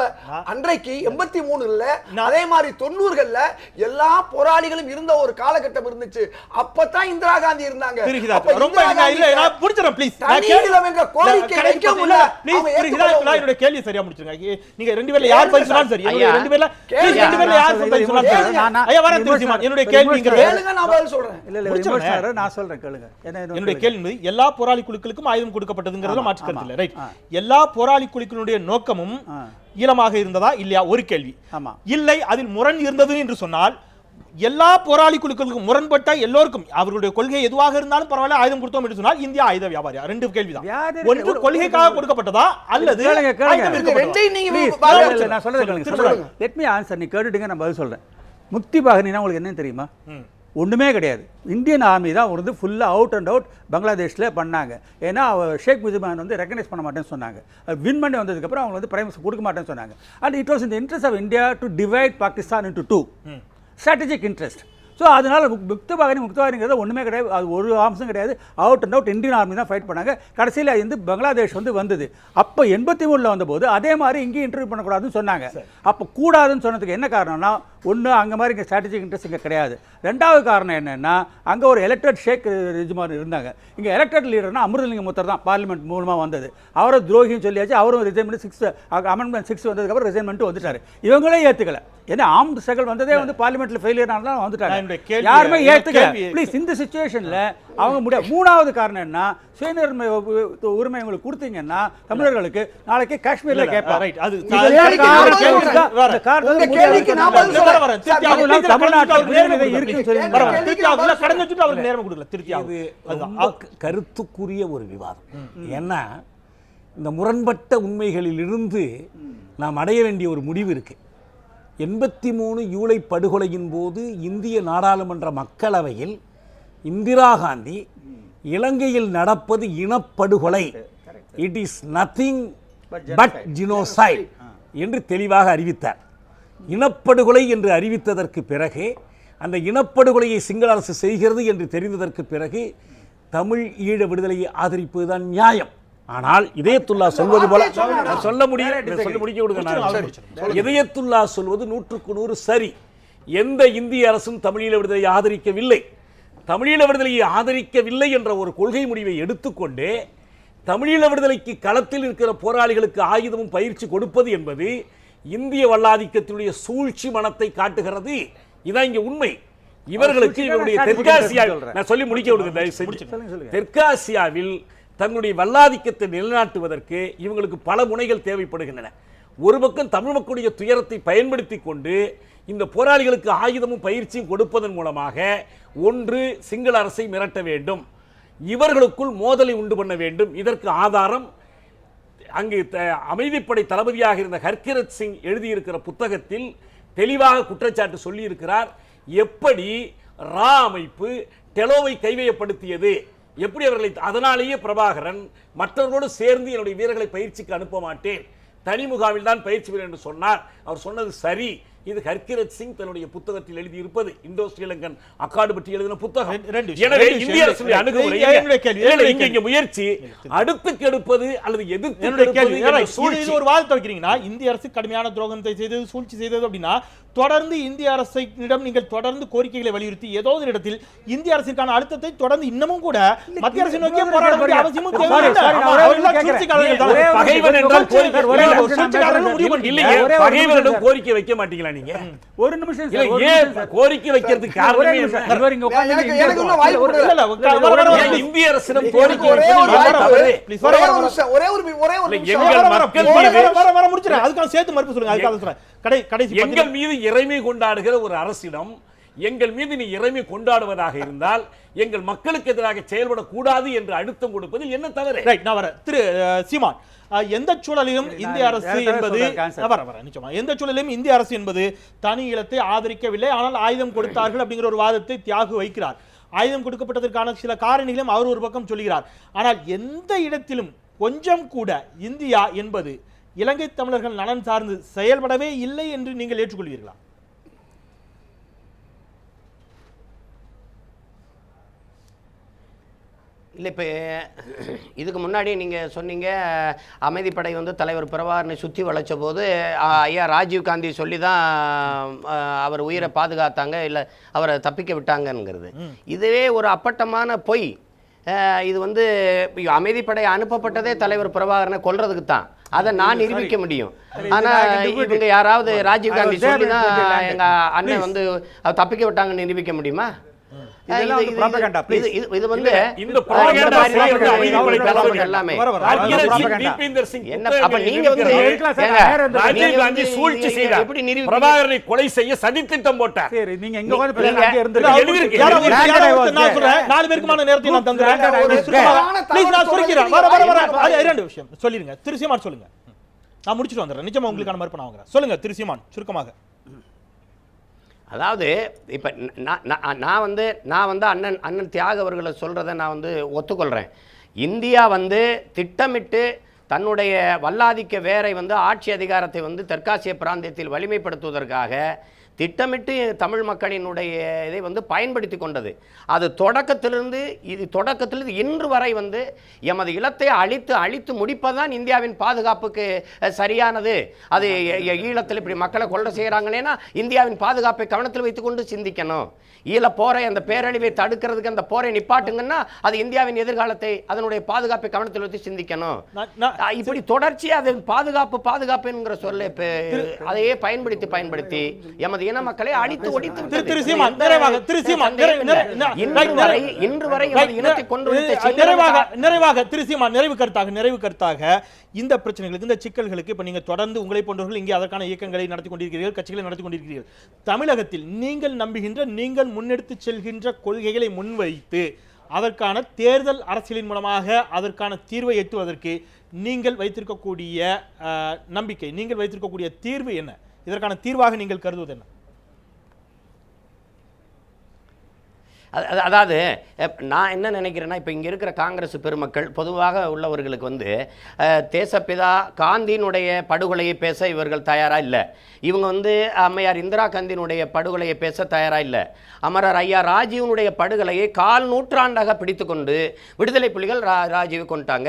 அன்றைக்கு 83ல, அதே மாதிரி 90கள்ல எல்லா போராளிகளும் இருந்த ஒரு காலகட்டம் இருந்துச்சு. அப்பதான் இந்திரா காந்தி இருந்தாங்க. என்னோட கேள்வி சரியா முடிச்சிருங்க. நீங்க ரெண்டு பேர்ல யார் பதில் சொன்னாலும் சரி. ரெண்டு பேர்ல யார் பதில் சொன்னாலும் சரி. ஐயா வரேன். என்னுடைய கேள்வி எல்லா போராளி குழுக்களுக்கும் ஆயுதம் கொடுக்கப்பட்டதுங்கிறதுல மாற்று கருத்து இல்லை. ரைட். எல்லா போராளி குழுக்களுடைய நோக்கமும் ஈழமாக இருந்ததா இல்லையா? ஒரு கேள்வி. இல்லை, அதில் முரண் இருந்தது என்று சொன்னால், எல்லா போராளி குழுக்களுக்கும் முரண்பட்ட எல்லோருக்கும் அவர்களுடைய கொள்கை எதுவாக இருந்தாலும் பரவாயில்ல ஆயுதம் கொடுத்தோம் என்று சொன்னால் இந்தியா ஆயுத வியாபாரியா? ரெண்டு கேள்விதான். ஒன்று கொள்கைக்காக கொடுக்கப்பட்டதா அல்லது நான் பதில் சொல்றேன். முக்தி பாகனினா உங்களுக்கு என்ன தெரியுமா? ஒன்றுமே கிடையாது. இந்தியன் ஆர்மி தான் வந்து ஃபுல்லாக அவுட் அண்ட் அவுட் பங்களாதேஷில் பண்ணாங்க. ஏன்னா ஷேக் முஜிபுர் வந்து ரெகனைஸ் பண்ண மாட்டேன்னு சொன்னாங்க. வின் பண்ணி வந்ததுக்கப்புறம் அவங்க வந்து பிரைம் கொடுக்க மாட்டேன்னு சொன்னாங்க. And it was in the interest of India to divide Pakistan into 2 strategic interest. So அதனால் முக்தவாகினிங்கிறது ஒன்றுமே கிடையாது. அது ஒரு அம்சம் கிடையாது. Out and out Indian army தான் ஃபைட் பண்ணாங்க. கடைசியில் வந்து பங்களாதேஷ் வந்து வந்தது. அப்போ 83ல் வந்தபோது அதே மாதிரி இங்கேயும் இன்டர்வியூ பண்ணக்கூடாதுன்னு சொன்னாங்க. அப்போ கூடாதுன்னு சொன்னதுக்கு என்ன காரணம்னா, ஒன்று அங்கே மாதிரி இங்கே ஸ்ட்ராட்டஜிக் இன்ட்ரெஸ்ட் இங்கே கிடையாது. ரெண்டாவது காரணம் என்னென்னா, அங்கே ஒரு எலெக்டட் ஷேக் ரெஜிமான் இருந்தாங்க. இங்கே எலெக்டட் லீடர்னா அமிர்தலிங்க முத்தர் தான் பார்லிமெண்ட் மூலமாக வந்தது. அவரை துரோகின்னு சொல்லியாச்சு. அவரும் ரிசைன்மெண்ட் 6 அமெண்ட்மெண்ட் 6 வந்ததுக்கப்புறம் ரிசைன்மெண்ட் வந்துட்டார். இவங்களே ஏற்றுக்கல. ஏன்னா ஆர்ம்டு ஸ்ட்ரகல் வந்ததே வந்து பார்லிமெண்ட்டில் ஃபெயிலியர் ஆனதான் வந்துட்டாங்க. யாருமே ஏற்றுக்கல. ப்ளீஸ், இந்த சிச்சுவேஷனில் அவங்க முடியாது. மூணாவது காரணம் என்ன, சுயநிர்ணய உரிமை உங்களுக்கு கொடுத்தீங்கன்னா தமிழர்களுக்கு நாளைக்கு காஷ்மீர்ல கேட்பாங்க. கருத்துக்குரிய ஒரு விவாதம். ஏன்னா இந்த முரண்பட்ட உண்மைகளில் இருந்து நாம் அடைய வேண்டிய ஒரு முடிவு இருக்கு. 83 ஜூலை படுகொலையின் போது இந்திய நாடாளுமன்ற மக்களவையில் இந்திரா காந்தி இலங்கையில் நடப்பது இனப்படுகொலை, it is nothing but genocide என்று தெளிவாக அறிவித்தார். இனப்படுகொலை என்று அறிவித்ததற்கு பிறகு, அந்த இனப்படுகொலையை சிங்கள அரசு செய்கிறது என்று தெரிந்ததற்கு பிறகு தமிழ் ஈழ விடுதலையை ஆதரிப்பதுதான் நியாயம். ஆனால் இதயத்துல்லா சொல்வது போல சொல்ல முடிக்க கொடுங்க. இதயத்துல்லா சொல்வது 100க்கு 100 சரி. எந்த இந்திய அரசும் தமிழீழ விடுதலையை ஆதரிக்கவில்லை. தமிழீழ விடுதலையை ஆதரிக்கவில்லை என்ற ஒரு கொள்கை முடிவை எடுத்துக்கொண்டு தமிழீழ விடுதலைக்கு களத்தில் இருக்கிற போராளிகளுக்கு ஆயுதமும் பயிற்சி கொடுப்பது என்பது இந்திய வல்லாதிக்கத்தினுடைய சூழ்ச்சி மனத்தை காட்டுகிறது. இதான் இங்க உண்மை. இவர்களுக்கு இவருடைய தெற்காசியாவில் நான் சொல்லி முடிக்க விடுங்க. தெற்காசியாவில் தங்களுடைய வல்லாதிக்கத்தை நிலைநாட்டுவதற்கு இவங்களுக்கு பல முனைகள் தேவைப்படுகின்றன. ஒரு பக்கம் தமிழ் மக்களுடைய துயரத்தை பயன்படுத்தி கொண்டு இந்த போராளிகளுக்கு ஆயுதமும் பயிற்சியும் கொடுப்பதன் மூலமாக ஒன்று சிங்கள அரசை மிரட்ட வேண்டும், இவர்களுக்குள் மோதலை உண்டு பண்ண வேண்டும். இதற்கு ஆதாரம் அங்கு அமைதிப்படை தளபதியாக இருந்த ஹர்கிரத் சிங் எழுதியிருக்கிற புத்தகத்தில் தெளிவாக குற்றச்சாட்டு சொல்லி இருக்கிறார். எப்படி ரா அமைப்பு டெலோவை கைவயப்படுத்தியது, எப்படி அவர்களை, அதனாலேயே பிரபாகரன் மற்றவர்களோடு சேர்ந்து என்னுடைய வீரர்களை பயிற்சிக்கு அனுப்ப மாட்டேன், தனி முகாமில் தான் பயிற்சி என்று சொன்னார். அவர் சொன்னது சரி. இது ஹர்கிரத் சிங் தன்னுடைய புத்தகத்தில் எழுதி இருப்பது இந்தோ ஸ்ரீலங்கன் அக்காடு பற்றி எழுதின புத்தகம். ரெண்டு விஷயம், எனவே ரெண்டு இந்திய விஷயம். அரசுடைய அணுகுமுறை என்னுடைய கேள்வி, என்னுடைய இங்க முயற்சி அடுத்து கெடுப்பது அல்லது எதிர்த்து என்னுடைய கெடுப்பது கேள்வி, என்ற இது சூழ்ச்சி. ஒரு வாதத்தை வைக்கிறீங்கன்னா இந்திய அரசு கடுமையான துரோகத்தை செய்தது, சூழ்ச்சி செய்தது அப்படின்னா தொடர்ந்து இந்திய அரசிடம் நீங்கள் தொடர்ந்து கோரிக்கைகளை வலியுறுத்தி ஏதோ ஒரு இடத்தில் இந்திய அரசிற்கான அழுத்தத்தை தொடர்ந்து இன்னமும் கூட மத்திய அரசு நோக்கிய போராட வேண்டிய அவசியமும் தேவையில்லை. அவர்கள் சூழ்ச்சிக்காரர்கள் தான். பகைவன் என்றால் கோரிக்கை சூழ்ச்சிக்காரர்கள் முடிவு பண்ணி இல்லையே, பகைவனிடம் கோரிக்கை வைக்க மாட்டீங்களா நீங்க? ஒரு நிமிஷம் இல்ல, சார், ஒரு ஏன் நிமிஷம் சார். கோரிக்கை வைக்கிறதுக்கு ஒரே காரணமே நிமிஷம். என்ன? இவர் இங்க உட்கார்ந்து எனக்கு இந்தியா இன்னும் வாய்ப்பு ஒரு- கொடுங்க. இல்ல, ஏன் இந்திய அரசிடம் கோரிக்கை ஒரே வைப்பது ஒரு என்ன வாய்ப்பு. தவறு? Please, ஒரே ஒரு நிமிஷம், ஒரே ஒரு இல்ல, நிமிஷம். எங்கள் மக்கள் மீது முடிச்சிடறேன். அதுக்கான சேர்த்து மறுப்பு சொல்லுங்க. அதுக்காக சொல்றேன். கடைசி எங்கள் மீது இறைமை கொண்டாடுகிற ஒரு அரசிடம் எங்கள் மீது நீ இறைமை கொண்டாடுவதாக இருந்தால் எங்கள் மக்களுக்கு எதிராக செயல்படக்கூடாது என்று அழுத்தம் கொடுப்பதில் என்ன தவறு? ரைட், நான் வரேன். திரு சீமான், எந்த சூழலிலும் இந்திய அரசு நான் என்பது சொல்றேன், answer. வரேன் நிச்சயமா. எந்த சூழலிலும் இந்திய அரசு என்பது தனி ஈழத்தை ஆதரிக்கவில்லை, ஆனால் ஆயுதம் கொடுத்தார்கள் அப்படிங்கிற ஒரு வாதத்தை தியாகு வைக்கிறார். ஆயுதம் கொடுக்கப்பட்டதற்கான சில காரணிகளையும் அவர் ஒரு பக்கம் சொல்கிறார். ஆனால் எந்த இடத்திலும் கொஞ்சம் கூட இந்தியா என்பது இலங்கை தமிழர்கள் நலன் சார்ந்து செயல்படவே இல்லை என்று நீங்கள் ஏற்றுக்கொள்வீர்களா? இல்லை, இப்போ இதுக்கு முன்னாடி நீங்கள் சொன்னீங்க அமைதிப்படை வந்து தலைவர் பிரபாகரனை சுற்றி வளைச்ச போது ஐயா ராஜீவ் காந்தி சொல்லி தான் அவர் உயிரை பாதுகாத்தாங்க, இல்லை அவரை தப்பிக்க விட்டாங்கங்கிறது. இதுவே ஒரு அப்பட்டமான பொய். இது வந்து அமைதிப்படை அனுப்பப்பட்டதே தலைவர் பிரபாகரனை கொல்றதுக்கு தான். அதை நான் நிரூபிக்க முடியும். ஆனா இவங்க யாராவது ராஜீவ் காந்தி சொல்லி தான் எங்க அண்ணன் வந்து தப்பிக்க விட்டாங்கன்னு நிரூபிக்க முடியுமா? இது வந்து இந்த propaganda எல்லாமே தீபேந்தர் சிங் என்ன அப்ப நீங்க வந்து ராஜீவ் காந்தி சூழ்ச்சி செய்தார், எப்படி நிரூபிக்க பிரபாகரனை கொலை செய்ய சதித்திட்டம் போட்டார். சரி, நீங்க எங்க உட்கார்ந்து பேசுறீங்க, அங்கே இருந்துருங்க. எழுதிருக்கு. நான் சொல்றேன், 4 பேருக்குமான நேரத்தை நான் தந்துறேன். Please, நான் சொல்லிக்கிறேன். வர இரண்டு விஷயம் சொல்லிருங்க. திரு சீமான் சொல்லுங்க, நான் முடிச்சிட்டு வந்துடுறேன். நிச்சயமா உங்களுக்கான மறுப்பு நான் வாங்குறேன். சொல்லுங்க திரு சீமான், சுருக்கமாக. அதாவது இப்போ நான் வந்து அண்ணன் தியாக அவர்களை சொல்கிறத நான் வந்து ஒத்துக்கொள்கிறேன். இந்தியா வந்து திட்டமிட்டு தன்னுடைய வல்லாதிக்க வேரை வந்து ஆட்சி அதிகாரத்தை வந்து தெற்காசிய பிராந்தியத்தில் வலிமைப்படுத்துவதற்காக திட்டமிட்டு தமிழ் மக்களினுடைய இதை வந்து பயன்படுத்தி கொண்டது. அது தொடக்கத்திலிருந்து இன்று வரை வந்து எமது இலத்தை அழித்து முடிப்பதுதான் இந்தியாவின் பாதுகாப்புக்கு சரியானது. அது ஈழத்தில் இப்படி மக்களை கொலை செய்கிறாங்கன்னா இந்தியாவின் பாதுகாப்பை கவனத்தில் வைத்துக்கொண்டு சிந்திக்கணும். ஈழ போரை, அந்த பேரழிவை தடுக்கிறதுக்கு அந்த போரை நிப்பாட்டுங்கன்னா அது இந்தியாவின் எதிர்காலத்தை, அதனுடைய பாதுகாப்பை கவனத்தில் வைத்து சிந்திக்கணும். இப்படி தொடர்ச்சியா அது பாதுகாப்புங்கிற சொல்ல அதையே பயன்படுத்தி எமது இன மக்களை அழித்து ஒழித்து இன்று வரை இனத்தை கொண்டு நிறைவு கருத்தாக இந்த பிரச்சனைகளுக்கு, இந்த சிக்கல்களுக்கு இப்ப நீங்க தொடர்ந்து உங்களை போன்றவர்கள் இங்கே அதற்கான இயக்கங்களை நடத்தி கொண்டிருக்கிறீர்கள், கட்சிகளை நடத்தி கொண்டிருக்கிறீர்கள். தமிழகத்தில் நீங்கள் நம்புகின்ற, நீங்கள் முன்னெடுத்து செல்கின்ற கொள்கைகளை முன்வைத்து அதற்கான தேர்தல் அரசியலின் மூலமாக அதற்கான தீர்வை எட்டுவதற்கு நீங்கள் வைத்திருக்கக்கூடிய நம்பிக்கை, நீங்கள் வைத்திருக்கக்கூடிய தீர்வு என்ன? இதற்கான தீர்வாக நீங்கள் கருதுவது என்ன? அதாவது நான் என்ன நினைக்கிறேன்னா, இப்போ இங்கே இருக்கிற காங்கிரஸ் பெருமக்கள் பொதுவாக உள்ளவர்களுக்கு வந்து தேசப்பிதா காந்தியினுடைய படுகொலையை பேச இவர்கள் தயாராக இல்லை. இவங்க வந்து அம்மையார் இந்திரா காந்தியினுடைய படுகொலையை பேச தயாராக இல்லை. அமரர் ஐயா ராஜீவனுடைய படுகொலையை 1/4 நூற்றாண்டாக பிடித்து கொண்டு விடுதலை புலிகள் ராஜீவை கொண்டாங்க,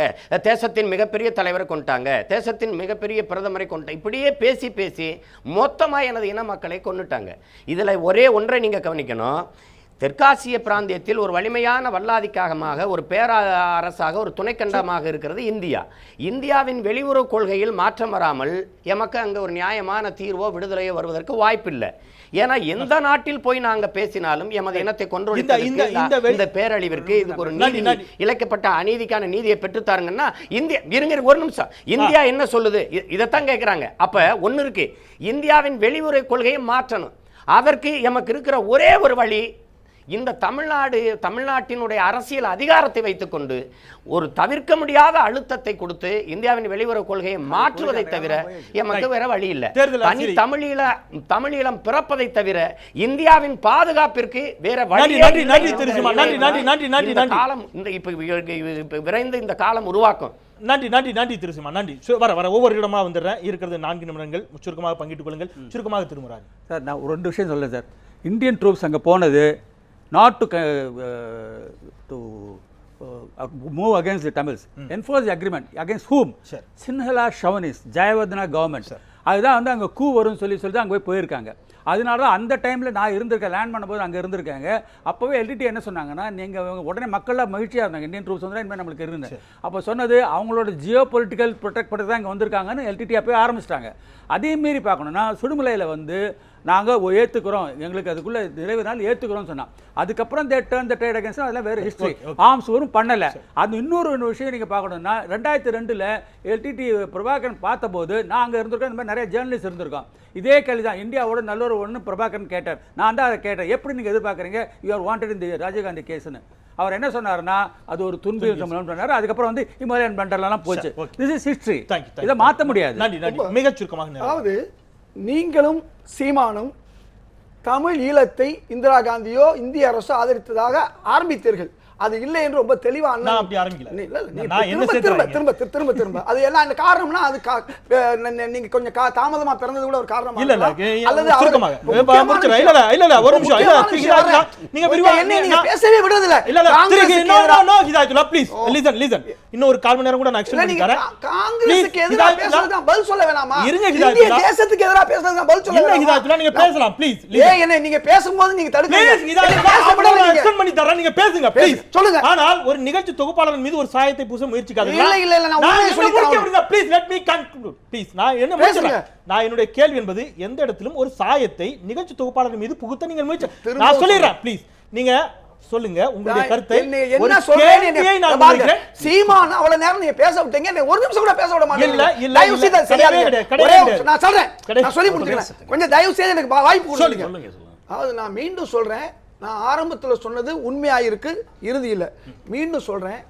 தேசத்தின் மிகப்பெரிய தலைவரை கொண்டாங்க, தேசத்தின் மிகப்பெரிய பிரதமரை கொண்டாங்க, இப்படியே பேசி மொத்தமாக எனது இன மக்களை கொண்டுட்டாங்க. இதில் ஒரே ஒன்றை நீங்கள் கவனிக்கணும். தெற்காசிய பிராந்தியத்தில் ஒரு வலிமையான வல்லாதிக்காகமாக, ஒரு பேரரசாக, ஒரு துணைக்கண்டமாக இருக்கிறது இந்தியா. இந்தியாவின் வெளியுறவு கொள்கையில் மாற்றம் வராமல் எமக்கு அங்கே ஒரு நியாயமான தீர்வோ விடுதலையோ வருவதற்கு வாய்ப்பில்லை. ஏன்னா எந்த நாட்டில் போய் நாங்கள் பேசினாலும் எமது இனத்தை கொன்றொழிப்பதற்கு, இந்த பேரழிவிற்கு இதுக்கு ஒரு நீதி, இழைக்கப்பட்ட அநீதிக்கான நீதியை பெற்றுத்தாருங்கன்னா இந்தியா இருங்க ஒரு நிமிஷம், இந்தியா என்ன சொல்லுது இதைத்தான் கேட்குறாங்க. அப்போ ஒன்று இருக்கு, இந்தியாவின் வெளியுறவு கொள்கையை மாற்றணும். அதற்கு எமக்கு இருக்கிற ஒரே ஒரு வழி, இந்த தமிழ்நாட்டினுடைய அரசியல் அதிகாரத்தை வைத்துக்கொண்டு ஒரு தவிர்க்க முடியாத அழுத்தத்தை கொடுத்து இந்தியாவின் வெளியுறவு கொள்கையை மாற்றுவதை தவிர எமக்கு வேற வழி இல்லை. தனி தமிழீழம் பிறப்பதை தவிர இந்தியாவின் பாதுகாப்பிற்கு வேற வழி காலம் விரைந்து இந்த காலம் உருவாக்கும். நன்றி நன்றி நன்றி திருசிமா, நன்றி. வர ஒவ்வொரு இடமா வந்துடுறேன். இருக்கிறது 4 நிமிடங்கள். சுருக்கமாக பங்கிட்டுக் கொள்ளுங்கள். சுருக்கமாக திருமுறாரு சார். நான் ஒரு 2 விஷயம் சொல்லேன் சார். இந்தியன் ட்ரூப்ஸ் அங்கே போனது not to move against the Tamils, enforce the agreement against whom? Sinhala Chauvinist, Jayawardena government. அதுதான் வந்து அங்கே கூ வரும்னு சொல்லி தான் அங்கே போயிருக்காங்க. அதனால தான் அந்த டைமில் நான் இருந்திருக்கேன், லேண்ட் பண்ணும்போது அங்கே இருந்திருக்காங்க. அப்போவே எல்டிடி என்ன சொன்னாங்கன்னா, நீங்கள் உடனே மக்களாக மகிழ்ச்சியாக இருந்தாங்க, இந்தியன் ட்ரூப்ஸ் வந்து இனிமேல் நம்மளுக்கு இருந்தேன். அப்போ சொன்னது அவங்களோட ஜியோ பொலிட்டிக்கல் ப்ரொடெக்ட் பண்ணி தான் இங்கே வந்திருக்காங்கன்னு எல்டிடி அப்போயே ஆரம்பிச்சிட்டாங்க. அதே மாரி பார்க்கணுன்னா சுடுமலையில் வந்து நாங்கள் ஏற்றுக்கிறோம், எங்களுக்கு அதுக்குள்ளே நிறைவு நாள் ஏற்றுக்கிறோம்னு சொன்னோம். அதுக்கப்புறம் the trade against அதெல்லாம் வேறு ஹிஸ்ட்ரி. ஆர்ம்ஸ் வரும் பண்ணலை. அது இன்னொரு விஷயம் நீங்கள் பார்க்கணுன்னா 2002 எல்டிடி பிரபாகரன் பார்த்தபோது நான் அங்கே இருந்திருக்கோம். இந்த மாதிரி நிறைய ஜேர்னலிஸ்ட் இருந்திருக்கோம். இதே கேள்வி தான் இந்தியாவோட நல்லொரு ஒன்று பிரபாகரன் கேட்டார். நான் தான் அதை கேட்டேன், எப்படி நீங்கள் எதிர்பார்க்குறீங்க யூ ஆர் வாண்டட் இந்த ராஜீவ்காந்தி கேஸ்ன்னு. அவர் என்ன சொன்னார்னா அது ஒரு துன்பு சொன்னார். அதுக்கப்புறம் வந்து இமாலயன் பண்டர்லாம் போச்சு. This is history. இதை மாற்ற முடியாது. மிகச் சுருக்கமாக, அதாவது நீங்களும் சீமானும் தமிழ் ஈழத்தை இந்திரா காந்தியோ இந்திய அரசோ ஆதரித்ததாக ஆரம்பித்தீர்கள். அது இல்லை என்று ரொம்ப தெளிவா திரும்ப அது எல்லாம் இந்த காரணம்னா அது நீங்க கொஞ்சம் தாமதமா பிறந்தது கூட ஒரு காரணம் இல்ல அல்லது நீங்க பேசவே விடுறதில்ல. இன்னொரு 1/4 மணி நேரம் கூட நான் எக்ஸ்டெண்ட் பண்ணி தரேன். காங்கிரஸுக்கு எதிராக பேசுறதுக்கு பதில் சொல்ல வேணாமா? இந்திய தேசத்துக்கு எதிராக பேசுறதுக்கு பதில் சொல்ல வேணாமா? நீங்க பேசலாம் ப்ளீஸ். என்ன நீங்க பேசும்போது நீங்க தடுக்கீங்க. எக்ஸ்டெண்ட் பண்ணி தரேன், நீங்க பேசுங்க ப்ளீஸ். சொல்லுங்க. ஆனால் ஒரு நிகழ்ச்சி தொகுப்பாளர் மீது ஒரு சாயத்தை பூச முயற்சிக்காதீங்க. இல்ல நான் உண்மையை சொல்லி தரேன். Please let me conclude please. நான் என்ன பேசுறேன், நான் என்னுடைய கேள்வி என்பது எந்த இடத்திலும் ஒரு சாயத்தை நிகழ்ச்சி தொகுப்பாளர் மீது புகுத்த நீங்கள் முயற்சி. நான் சொல்லிடுறேன் ப்ளீஸ். நீங்க சொல்லுங்க உங்களுடைய கருத்தை. என்ன சொல்றேன் சீமான் அவ்வளவு நேரம் நீங்க பேச விட்டீங்க. ஒரு நிமிஷம் கூட பேச விட மாட்டீங்க. தயவு செய்து சரியா நான் சொல்றேன். நான் சொல்லி முடிச்சுக்கிறேன். கொஞ்சம் தயவு செய்து எனக்கு வாய்ப்பு கொடுங்க. அதாவது நான் மீண்டும் சொல்றேன், நான் ஆரம்பத்தில் சொன்னது உண்மையாயிருக்கு, இறுதியில் மீண்டும் சொல்கிறேன்.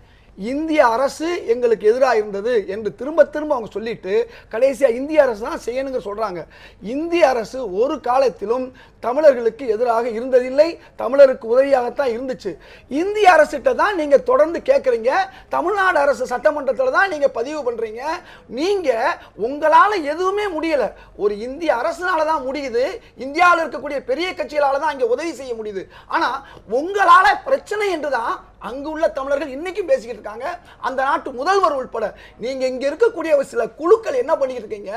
இந்திய அரசு எங்களுக்கு எதிராக இருந்தது என்று திரும்ப அவங்க சொல்லிட்டு கடைசியாக இந்திய அரசு தான் செய்யணுங்க சொல்கிறாங்க. இந்திய அரசு ஒரு காலத்திலும் தமிழர்களுக்கு எதிராக இருந்ததில்லை, தமிழருக்கு உதவியாகத்தான் இருந்துச்சு. இந்திய அரசிட்ட தான் நீங்கள் தொடர்ந்து கேட்குறீங்க. தமிழ்நாடு அரசு சட்டமன்றத்தில் தான் நீங்கள் பதிவு பண்ணுறீங்க. நீங்கள் உங்களால் எதுவுமே முடியலை. ஒரு இந்திய அரசுனால தான் முடியுது, இந்தியாவில் இருக்கக்கூடிய பெரிய கட்சிகளால் தான் அங்கே உதவி செய்ய முடியுது. ஆனால் உங்களால் பிரச்சனை என்று தான் அங்கு உள்ள தமிழர்கள் இன்னைக்கும் பேசிக்கிட்டு இருக்காங்க, அந்த நாட்டு முதல்வர் உட்பட. நீங்க இங்க இருக்கக்கூடிய சில குழுக்கள் என்ன பண்ணிட்டு இருக்கீங்க,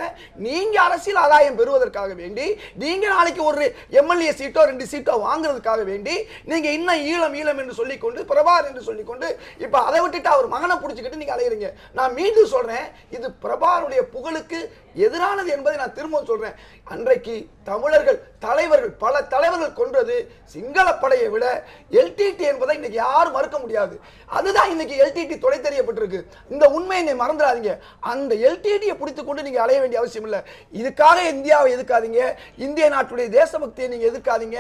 நீங்க அரசியல் ஆதாயம் பெறுவதற்காக வேண்டி, நீங்க நாளைக்கு ஒரு எம்எல்ஏ சீட்டோ 2 சீட்டோ வாங்குறதுக்காக வேண்டி நீங்க இன்னும் ஈழம் என்று சொல்லிக்கொண்டு பிரபார் என்று சொல்லிக்கொண்டு இப்ப அதை விட்டுட்டு அவர் மகனை பிடிச்சிக்கிட்டு நீங்க அலையிறீங்க. நான் மீண்டும் சொல்றேன், இது பிரபாருடைய புகழுக்கு எதிரானது என்பதை நான் திரும்ப சொல்றேன். அன்றைக்கு தமிழர்கள் தலைவர்கள் பல தலைவர்கள் கொன்றது சிங்கள படையை விட எல்டிடி என்பதை இன்னைக்கு யாரும் மறுக்க முடியாது. அதுதான் இன்னைக்கு எல்டிடி தொலை தெரியப்பட்டிருக்கு. இந்த உண்மையை மறந்துடாதீங்க. அந்த எல்டிடியை பிடித்துக் கொண்டு நீங்க அலைய வேண்டிய அவசியம் இல்லை. இதுக்காக இந்தியாவை எதிர்க்காதீங்க, இந்திய நாட்டுடைய தேசபக்தியை நீங்க எதிர்க்காதீங்க,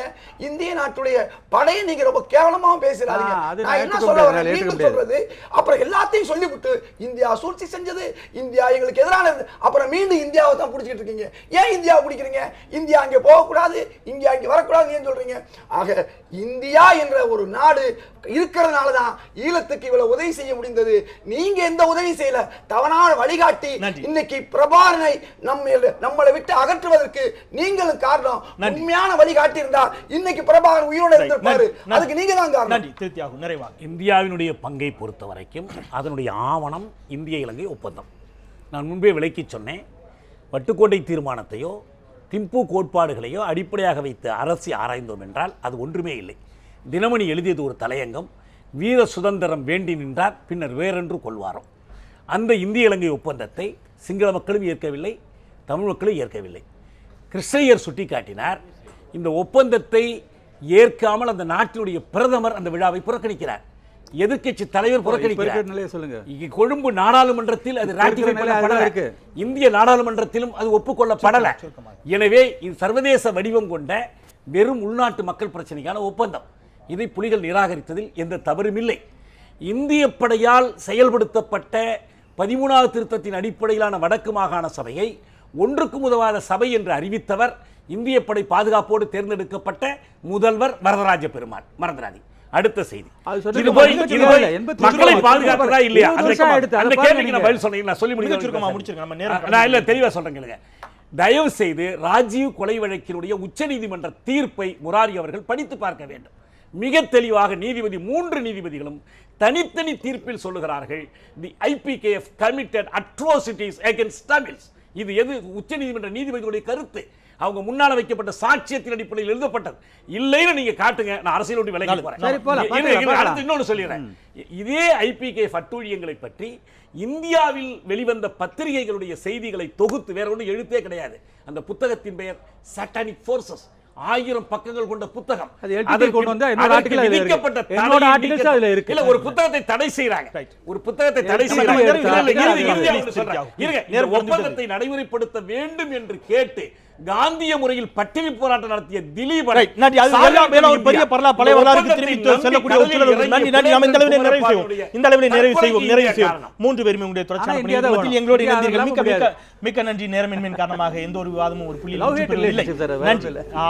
இந்திய நாட்டுடைய படையை நீங்க ரொம்ப கேவலமாவும் பேசுறாதீங்க. நான் என்ன சொல்ல வரேன் சொல்றது, அப்புறம் எல்லாத்தையும் சொல்லிவிட்டு இந்தியா சூழ்ச்சி செஞ்சது, இந்தியா எங்களுக்கு எதிரானது, அப்புறம் மீண்டும் இந்தியாவை தான் பிடிச்சிட்டு இருக்கீங்க. ஏன் இந்தியாவை பிடிக்கிறீங்க? இந்தியா அங்கே போகக்கூடாது, இந்தியா இங்கே வரக்கூடாது ஏன் சொல்றீங்க? ஆக இந்தியா என்ற ஒரு நாடு இருக்கிறதுனால தான் ஈழத்துக்கு இவ்வளவு உதவி செய்ய முடிந்தது. நீங்க எந்த உதவி செய்யல, தவறான வழிகாட்டி இன்னைக்கு பிரபாரனை நம்மளை விட்டு அகற்றுவதற்கு நீங்களும் காரணம். உண்மையான வழிகாட்டி இருந்தா இன்னைக்கு பிரபாகரன் உயிரோடு இருந்திருப்பாரு. அதுக்கு நீங்க தான் காரணம். இந்தியாவினுடைய பங்கை பொறுத்த வரைக்கும் அதனுடைய ஆவணம் இந்திய இலங்கை ஒப்பந்தம். நான் முன்பே விளக்கி சொன்னேன், வட்டுக்கோட்டை தீர்மானத்தையோ திம்பு கோட்பாடுகளையோ அடிப்படையாக வைத்து அரசை ஆராய்ந்தோம் என்றால் அது ஒன்றுமே இல்லை. தினமணி எழுதியது ஒரு தலையங்கம், வீர சுதந்திரம் வேண்டி நின்றார் பின்னர் வேறென்று கொள்வாரோ. அந்த இந்திய இலங்கை ஒப்பந்தத்தை சிங்கள மக்களும் ஏற்கவில்லை, தமிழ் மக்களும் ஏற்கவில்லை. கிருஷ்ணய்யர் சுட்டிக்காட்டினார், இந்த ஒப்பந்தத்தை ஏற்காமல் அந்த நாட்டினுடைய பிரதமர் அந்த விழாவை புறக்கணிக்கிறார், எதிர்க்கட்சி தலைவர் புறக்கணிக்கிறார். கொழும்பு நாடாளுமன்றத்தில் அது ராட்டிஃபை, இந்திய நாடாளுமன்றத்திலும் அது ஒப்புக்கொள்ளப்படல. எனவே இது சர்வதேச வடிவம் கொண்ட வெறும் உள்நாட்டு மக்கள் பிரச்சனைக்கான ஒப்பந்தம். இதை புலிகள் நிராகரித்ததில் எந்த தவறும் இல்லை. இந்திய படையால் செயல்படுத்தப்பட்ட 13வது திருத்தத்தின் அடிப்படையிலான வடக்கு மாகாண சபையை ஒன்றுக்கும் உதவாத சபை என்று அறிவித்தவர் இந்திய படை பாதுகாப்போடு தேர்ந்தெடுக்கப்பட்ட முதல்வர் வரதராஜ பெருமாள், மறந்துடாதீங்க. அடுத்த செய்தி. அது சொல்றது இது போய் மக்களை 83 பாதுகாக்கிறதா இல்லையா? 20 வருஷம் ஆயிடுத்து. அந்த அதை கேள்விக்கு நான் பாருங்க பதில் சொல்றேன். நான் சொல்லி முடிச்சிருக்கோமா? முடிக்கிறேன். முடிச்சிருக்கோம். நம்ம நேரம் நான் இல்ல தெளிவா சொல்றேன் கேளுங்க. தயவு செய்து ராஜீவ் கொலை வழக்கினுடைய உச்சநீதிமன்ற தீர்ப்பை முராரி அவர்கள் படித்து பார்க்க வேண்டும். மிக தெளிவாக நீதிபதி 3 நீதிபதிகளும் தனித்தனி தீர்ப்பில் சொல்லுகிறார்கள், தி IPKF committed atrocities against Tamils. இது எது உச்சநீதிமன்ற நீதிபதிகளுடைய கருத்து. அவங்க முன்னால வைக்கப்பட்ட சாட்சியத்தின் அடிப்படையில் எழுதப்பட்டது. இல்லைன்னு நீங்க காட்டுங்க, நான் அரசியல் விட்டு விலகி போறேன். அடுத்து இன்னொன்னு சொல்லிடுறேன். இதே IPKF அட்டூழியங்களை பற்றி இந்தியாவில் வெளிவந்த பத்திரிகைகளுடைய செய்திகளை தொகுத்து, வேற ஒன்றும் எழுத்தே கிடையாது. அந்த புத்தகத்தின் பெயர் சாட்டானிக் ஃபோர்சஸ். 1000 பக்கங்கள் கொண்ட புத்தகம். ஒரு புத்தகத்தை தடை செய்யறாங்க. ஒரு புத்தகத்தை தடை செய்யறாங்க. ஒப்பந்தத்தை நடைமுறைப்படுத்த வேண்டும் என்று கேட்டு காந்திய முறையில் பட்டினி போராட்டம் நடத்திய திலீபன் பெரிய பழைய வரலாறு திரும்பி செல்லக்கூடிய இந்த அளவில் நிறைவு செய்வோம். 3 பேருமே உங்களுடைய தொடர்ச்சியான எங்களுடைய நன்றிகள். மிக்க நன்றி. நேரமின்மையின் காரணமாக எந்த ஒரு விவாதமும் ஒரு புள்ளி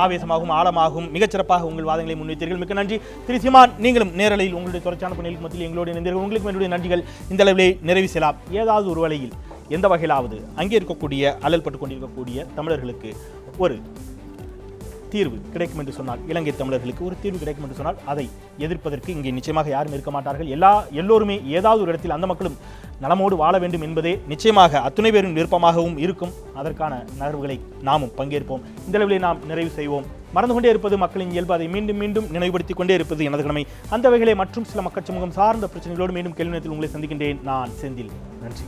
ஆவேசமாகவும் ஆழமாகவும் மிகச்சிறப்பாக உங்கள் வாதங்களை முன்வைத்தீர்கள். மிக்க நன்றி. திரு சீமான், நீங்களும் நேரலையில் உங்களுடைய தொடர்ச்சியான பணிகளுக்கு மத்தியில் எங்களுடைய நன்றிகள். உங்களுக்கு என்னுடைய நன்றிகள். இந்த அளவிலே நிறைவு செய்யலாம். ஏதாவது ஒரு வழியில் எந்த வகையிலாவது அங்கே இருக்கக்கூடிய அல்லல்பட்டு கொண்டிருக்கக்கூடிய தமிழர்களுக்கு ஒரு தீர்வு கிடைக்கும் என்று சொன்னால், இலங்கை தமிழர்களுக்கு ஒரு தீர்வு கிடைக்கும் என்று சொன்னால், அதை எதிர்ப்பதற்கு இங்கே நிச்சயமாக யாரும் இருக்க மாட்டார்கள். எல்லோருமே ஏதாவது ஒரு இடத்தில் அந்த மக்களும் நலமோடு வாழ வேண்டும் என்பதே நிச்சயமாக அத்துணை பேரும் விருப்பமாகவும் இருக்கும். அதற்கான நகர்வுகளை நாமும் பங்கேற்போம். இந்த அளவிலே நாம் நிறைவு செய்வோம். மறந்து கொண்டே இருப்பது மக்களின் இயல்பு. அதை மீண்டும் மீண்டும் நினைவுபடுத்திக் கொண்டே இருப்பது எனது கடமை. அந்த வகையிலே மற்றும் சில மக்கள் சமூகம் சார்ந்த பிரச்சனைகளோடு மீண்டும் கேள்வி நேரத்தில் உங்களை சந்திக்கின்றேன். நான் செந்தில். நன்றி.